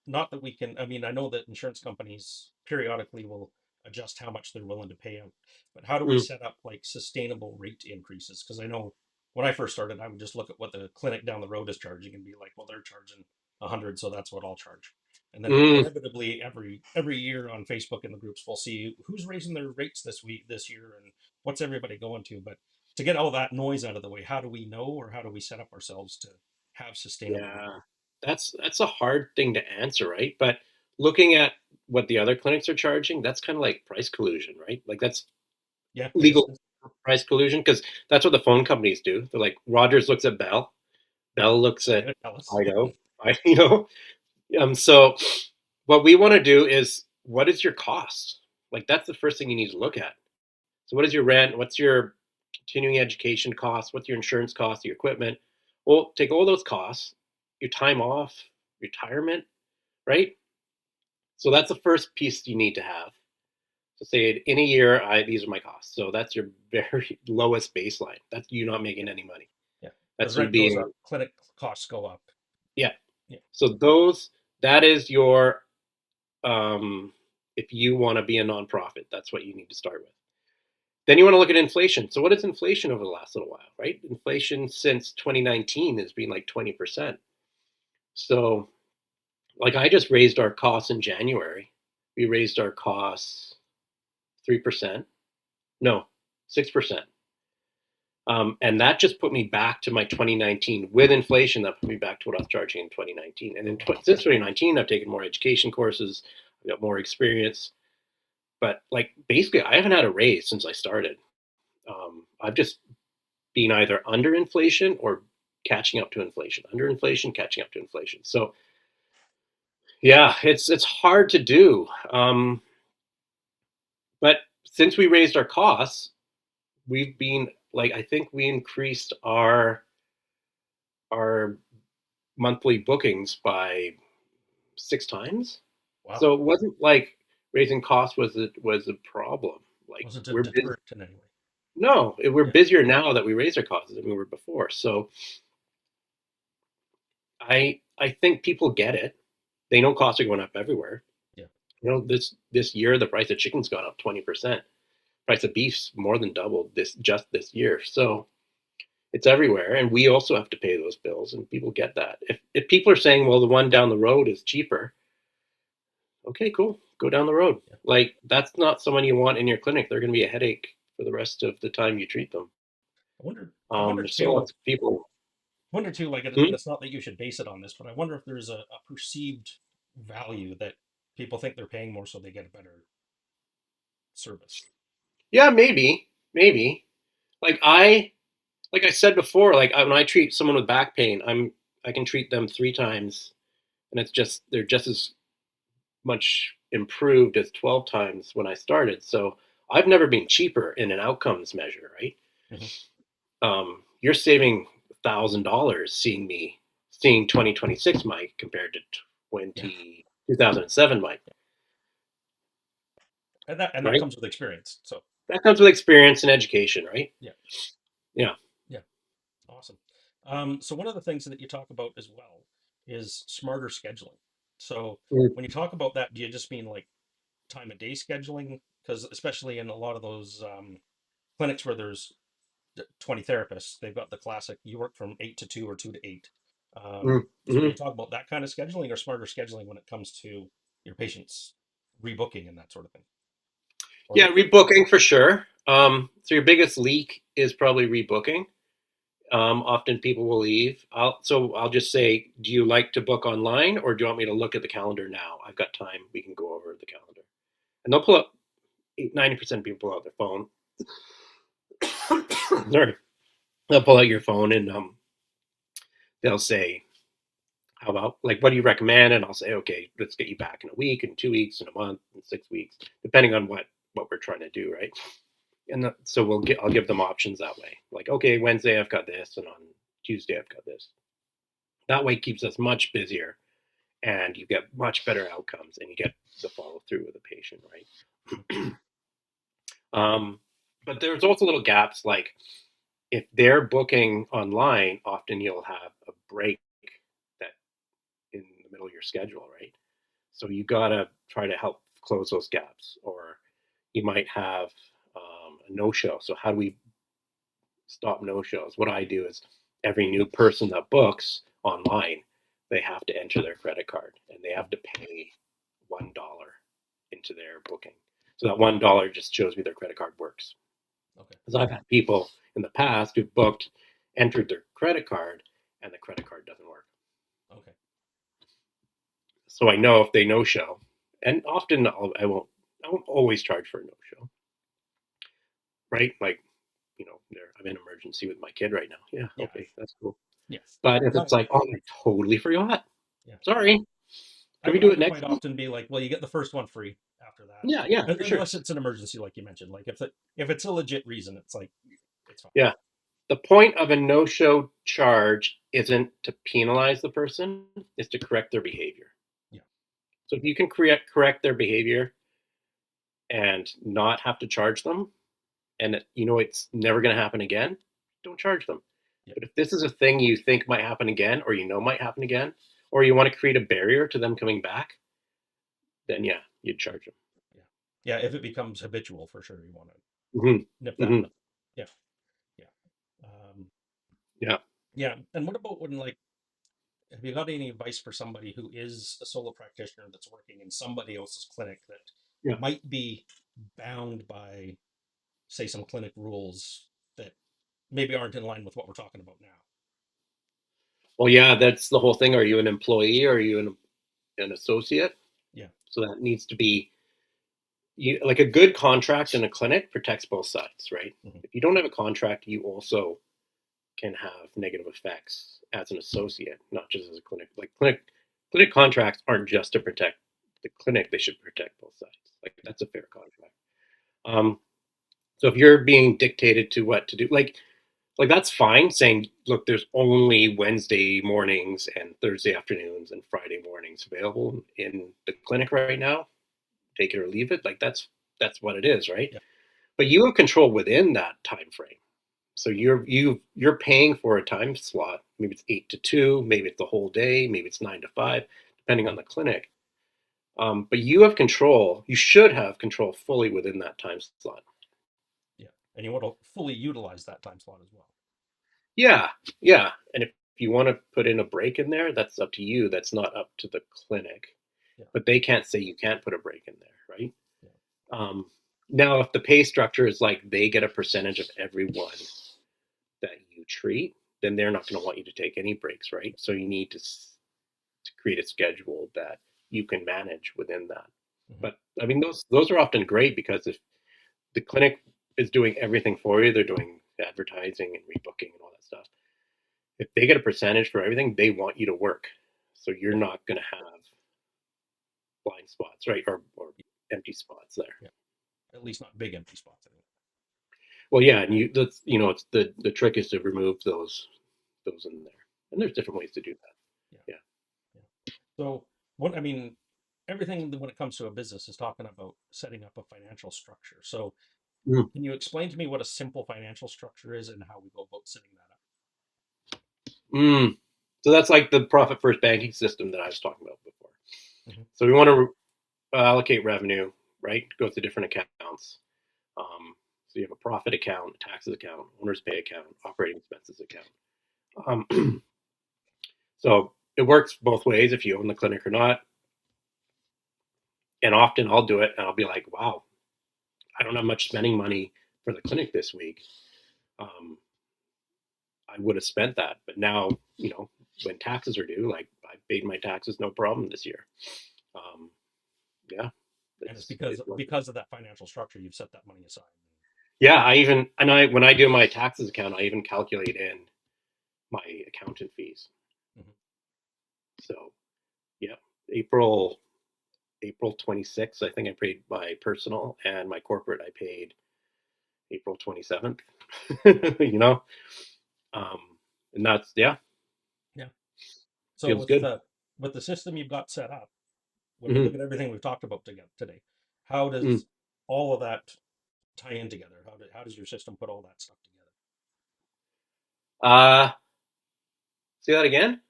not that we can, I mean, I know that insurance companies periodically will adjust how much they're willing to pay out, but how do we Mm, set up like sustainable rate increases? Because I know when I first started, I would just look at what the clinic down the road is charging and be like, well, they're charging 100, so that's what I'll charge. And then mm, inevitably every year on Facebook in the groups, we'll see who's raising their rates this year, and what's everybody going to. But to get all that noise out of the way, how do we know, or how do we set up ourselves to have sustainable rate? yeah. That's a hard thing to answer, right? But looking at what the other clinics are charging, that's kind of like price collusion, right? Like that's Yeah, I guess legal it is. price collusion because that's what the phone companies do. They're like Rogers looks at Bell, Bell looks They're at gonna tell us. Fido, I. So what we want to do is what is your cost? Like that's the first thing you need to look at. So what is your rent? What's your continuing education cost? What's your insurance cost? Your equipment? Well, take all those costs, your time off, retirement, right? So that's the first piece you need to have. So say in a year, these are my costs. So that's your very lowest baseline. That's you not Yeah, making any money. yeah. As That's you rent goes being up, clinic costs go up. yeah. Yeah. So that is your if you want to be a nonprofit, that's what you need to start with. Then you want to look at inflation. So what is inflation over the last little while, right? Inflation since 2019 has been like 20%. So like I just raised our costs in January. We raised our costs 3%. No, 6%. And that just put me back to my 2019 with inflation. That put me back to what I was charging in 2019. And Oh, in wow. since 2019, I've taken more education courses. I've got more experience. But like basically, I haven't had a raise since I started. I've just been either under inflation or catching up to inflation, under inflation, catching up to inflation. So yeah, it's hard to do. But since we raised our costs, we've been like, I think we increased our monthly bookings by 6 times. Wow. So it wasn't like raising costs was a problem. Like Wasn't a we're busy. deterrent in any way. No, we're Yeah. busier now that we raised our costs than we were before. So I think people get it. They know costs are going up everywhere. Yeah. This year the price of chicken's gone up 20%. Price of beef's more than doubled this year. So it's everywhere, and we also have to pay those bills, and people get that. If people are saying, well, the one down the road is cheaper, okay, cool, go down the road. Yeah. Like that's not someone you want in your clinic. They're going to be a headache for the rest of the time you treat them. I wonder There's still too. lots of people. Wonder too, like, and Hmm? it's not that you should base it on this, but I wonder if there's a perceived value that people think they're paying more so they get a better service. Yeah, maybe. Like like I said before, when I treat someone with back pain, I can treat them 3 times, and they're just as much improved as 12 times when I started. So I've never been cheaper in an outcomes measure, right? Hmm. You're saving $1,000 seeing 2026 Mike compared to Yeah. 2007 Mike, And that right? comes with experience. So That comes with experience and education, right? yeah. Yeah. Yeah. Awesome. So one of the things that you talk about as well is smarter scheduling. So Mm, when you talk about that, do you just mean like time of day scheduling? Because especially in a lot of those clinics where there's 20 therapists, they've got the classic you work from 8 to 2 or 2 to 8. mm, So do you mhm. talk about that kind of scheduling or smarter scheduling when it comes to your patients rebooking and that sort of thing? Or Yeah, rebooking for sure. So your biggest leak is probably rebooking. Often people will leave. I'll just say, do you like to book online, or do you want me to look at the calendar now? I've got time. We can go over the calendar, and they'll pull up. 90% of people pull out their phone. Sorry, they'll pull out your phone and they'll say, "How about like what do you recommend?" And I'll say, "Okay, let's get you back in a week, in 2 weeks, in a month, in 6 weeks, depending on what we're trying to do, right?" And so I'll give them options that way. Like, okay, Wednesday I've got this, and on Tuesday I've got this. That way, it keeps us much busier, and you get much better outcomes, and you get the follow through with the patient, Mhm. right? But there's also little gaps, like if they're booking online, often you'll have a break that in the middle of your schedule, right? So you gotta try to help close those gaps, or you might have a no-show. So how do we stop no-shows? What I do is every new person that books online, they have to enter their credit card and they have to pay $1 into their booking. So that $1 just shows me their credit card works. Okay. Because I've had people in the past who've booked, entered their credit card, and the credit card doesn't work. Okay. So I know if they no show, and often I won't always charge for a no show, right? Like, I'm in emergency with my kid right now. Yeah, Yeah. okay, that's cool. Yes. But if it's No, like, oh, I totally forgot. yeah. Sorry. I Can we would, I do it would next quite week? often be like, well, you get the first one free after that. Yeah, for sure. Unless it's an emergency, like you mentioned. Like if it's a legit reason, it's like it's fine. Yeah. The point of a no show charge isn't to penalize the person, it's to correct their behavior. Yeah. So if you can correct their behavior and not have to charge them, and it's never going to happen again, don't charge them. Yeah. But if this is a thing you think might happen again, or might happen again, or you want to create a barrier to them coming back, then yeah, you'd Yeah. charge them. Yeah. Yeah. If it becomes habitual, for sure, you want to Hmm. nip that in Hmm. the. Yeah. Yeah. Um, Yeah. yeah. And what about when like have you got any advice for somebody who is a solo practitioner that's working in somebody else's clinic that Yeah. might be bound by, say, some clinic rules that maybe aren't in line with what we're talking about now? Well, yeah, that's the whole thing. Are you an employee or are you an associate? Yeah. So that needs to be like a good contract in a clinic protects both sides, right? Hmm. If you don't have a contract, you also can have negative effects as an associate, not just as a clinic. Like clinic contracts aren't just to protect the clinic; they should protect both sides. Like Yeah. that's a fair contract. Um, so if you're being dictated to what to do, like that's fine. Saying, look, there's only Wednesday mornings and Thursday afternoons and Friday mornings available in the clinic right now. Take it or leave it. Like that's what it is, right? Yeah. But you have control within that time frame. So you're paying for a time slot. Maybe it's 8 to 2, maybe it's the whole day, maybe it's 9 to 5, depending on Hmm. the clinic. But you have control. You should have control fully within that time slot. Yeah. And you want to fully utilize that time slot as well. Yeah, yeah. And if you want to put in a break in there, that's up to you. That's not up to the clinic. Yeah. But they can't say you can't put a break in there, right? Yeah. Um, Now, if the pay structure is like they get a percentage of everyone that you treat, then they're not going to want you to take any breaks, right? So you need to create a schedule that you can manage within that. Hmm. But I mean, those are often great because if the clinic is doing everything for you, they're doing advertising and rebooking and all that stuff. If they get a percentage for everything, they want you to work. So you're Yeah. not going to have blind spots, right? Or empty spots there. Yeah. At least not big empty spots. Anyway. Well, yeah, and it's the trick is to remove those in there, and there's different ways to do that. Yeah. Yeah. Yeah. So what I mean, everything when it comes to a business is talking about setting up a financial structure. So Mm. can you explain to me what a simple financial structure is and how we go about setting that up? Mm. So that's like the profit first banking system that I was talking about before. Hmm. So we want to allocate revenue, right? Go to different accounts. So you have a profit account, a taxes account, owner's pay account, operating expenses account. So it works both ways if you own the clinic or not. And often I'll do it and I'll be like, wow, I don't have much spending money for the clinic this week. Um, I would have spent that, but now, when taxes are due, like I paid my taxes no problem this year. Um, yeah, And it's it because of that financial structure, you've set that money aside. yeah. When I do my taxes account, I even calculate in my accountant fees. Hmm. So yeah, April April 26th, I think I paid my personal, and my corporate I paid April 27th. you know, um, and that's yeah, Yeah. So feels good. with the system you've got set up, when we look Mm-hmm. at everything we've talked about together today, how Mm. does all of that tie in together? How does your system put all that stuff together? Uh, Say that again.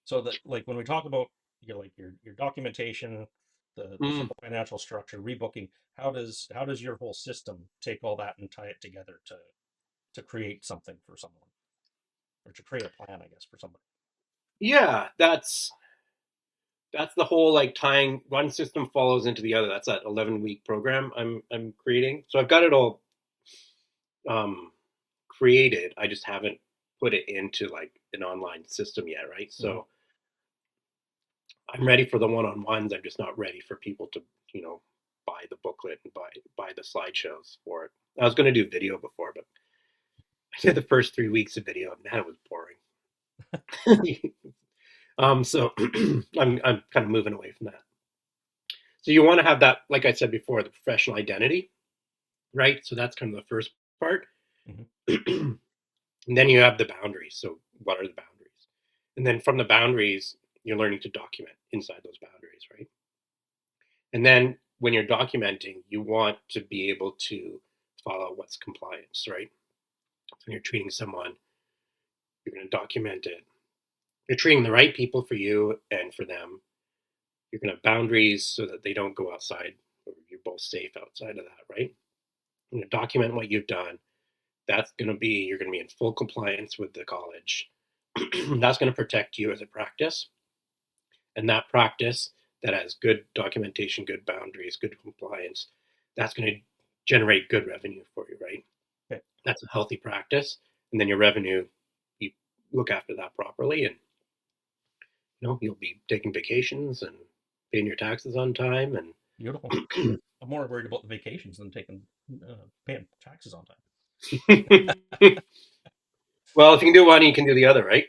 So that like when we talk about your documentation, the Mm. simple financial structure, rebooking, how does your whole system take all that and tie it together to create something for someone or to create a plan, I guess, for somebody? Yeah, that's the whole like tying one system follows into the other. That's that 11-week program I'm creating. So I've got it all um, created. I just haven't put it into like an online system yet, right? Hmm. So I'm ready for the one-on-ones. I'm just not ready for people to you know buy the booklet and buy the slideshows for it. I was going to do video before, but I did the first 3 weeks of video, and man, it was boring. So I'm kind of moving away from that. So you want to have that, like I said before, the professional identity, right? So that's kind of the first part. Hmm. And then you have the boundaries. So what are the boundaries? And then from the boundaries, you're learning to document inside those boundaries, right? And then when you're documenting, you want to be able to follow what's compliance, right? So when you're treating someone, you're going to document it. You're treating the right people for you and for them. You're going to have boundaries so that they don't go outside, or you're both safe outside of that, right? You're going to document what you've done. You're going to be in full compliance with the college. That's going to protect you as a practice. And that practice that has good documentation, good boundaries, good compliance, that's going to generate good revenue for you, right? Okay. That's a healthy practice. And then your revenue, you look after that properly, and you'll be taking vacations and paying your taxes on time, and Beautiful. I'm more worried about the vacations than paying taxes on time. Well, if you can do one, you can do the other, right?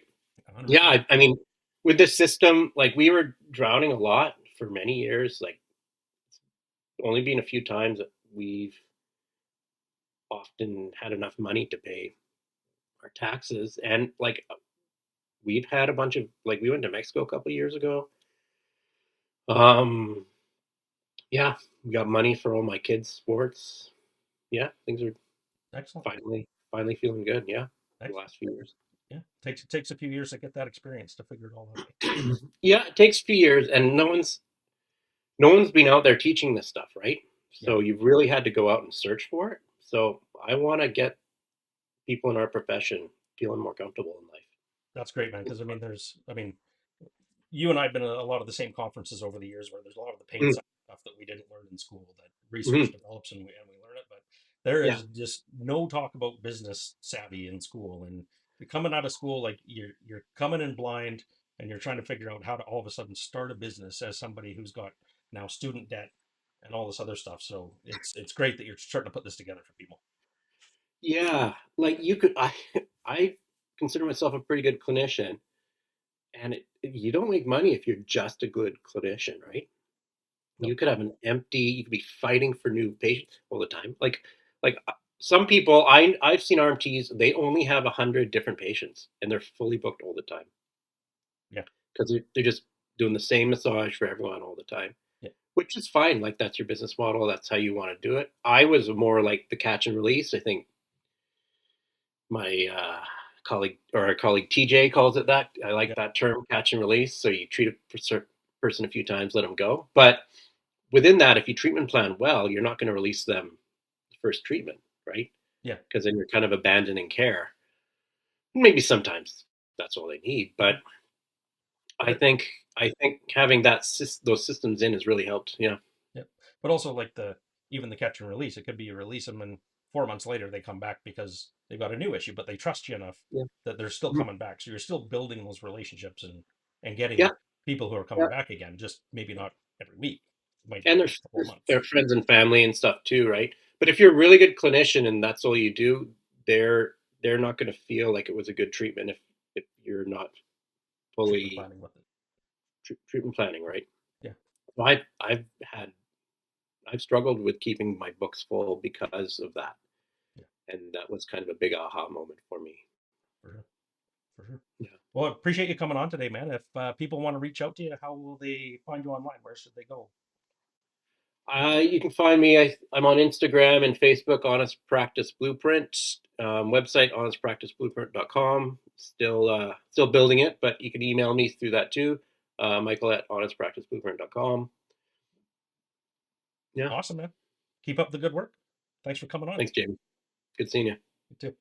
Yeah, 100%. I mean, with this system, like we were drowning a lot for many years. Like only been a few times that we've often had enough money to pay our taxes, and like we've had a bunch of like we went to Mexico a couple of years ago. Um, yeah, we got money for all my kids' sports. Yeah, things are Excellent. finally feeling good. Yeah, the Excellent. last few years. Yeah. Takes a few years to get that experience to figure it all out. Yeah, it takes a few years, and no one's been out there teaching this stuff, right? Yeah. So you've really had to go out and search for it. So I want to get people in our profession feeling more comfortable in life. That's great, man. Because I mean, you and I have been at a lot of the same conferences over the years where there's a lot of the paid Mm-hmm. stuff that we didn't learn in school that research Mm-hmm. develops and we learn it. But there Yeah, is just no talk about business savvy in school. And you're coming out of school like you're coming in blind and you're trying to figure out how to all of a sudden start a business as somebody who's got now student debt and all this other stuff. So it's great that you're starting to put this together for people. yeah. Like you could, I consider myself a pretty good clinician, and you don't make money if you're just a good clinician, right? No. You could have an empty. You could be fighting for new patients all the time. Like some people, I've seen RMTs. They only have 100 different patients, and they're fully booked all the time Yeah. because they're just doing the same massage for everyone all the time, Yeah. which is fine. Like that's your business model. That's how you want to do it. I was more like the catch and release. I think my colleague or our colleague TJ calls it that. I like Yeah. that term, catch and release. So you treat a person a few times, let them go. But within that, if you treatment plan well, you're not going to release them the first treatment, right? Yeah. Because then you're kind of abandoning care. Maybe sometimes that's all they need, but But I think I think having those systems in has really helped. Yeah. yeah, but also like the even the catch and release, it could be you release them and 4 months later they come back because they've got a new issue, but they trust you enough Yeah. that they're still Mhm. coming back. So you're still building those relationships and getting Yeah. people who are coming Yeah. back again, just maybe not every week. It might be And every there's, couple of there's months. their friends and family and stuff too, right? But if you're a really good clinician and that's all you do, they're not going to feel like it was a good treatment if you're not Treatment fully planning with it. treatment planning, right? Yeah, So I've struggled with keeping my books full because of that, yeah, and that was kind of a big aha moment for me. for sure, for sure. Yeah. Well, I appreciate you coming on today, man. If people want to reach out to you, how will they find you online? Where should they go? You can find me. I'm on Instagram and Facebook, Honest Practice Blueprint. Website, honestpracticeblueprint.com. Still building it, but you can email me through that too. Michael at honestpracticeblueprint.com. Yeah. Awesome, man. Keep up the good work. Thanks for coming on. Thanks, Jamie. Good seeing you. You too.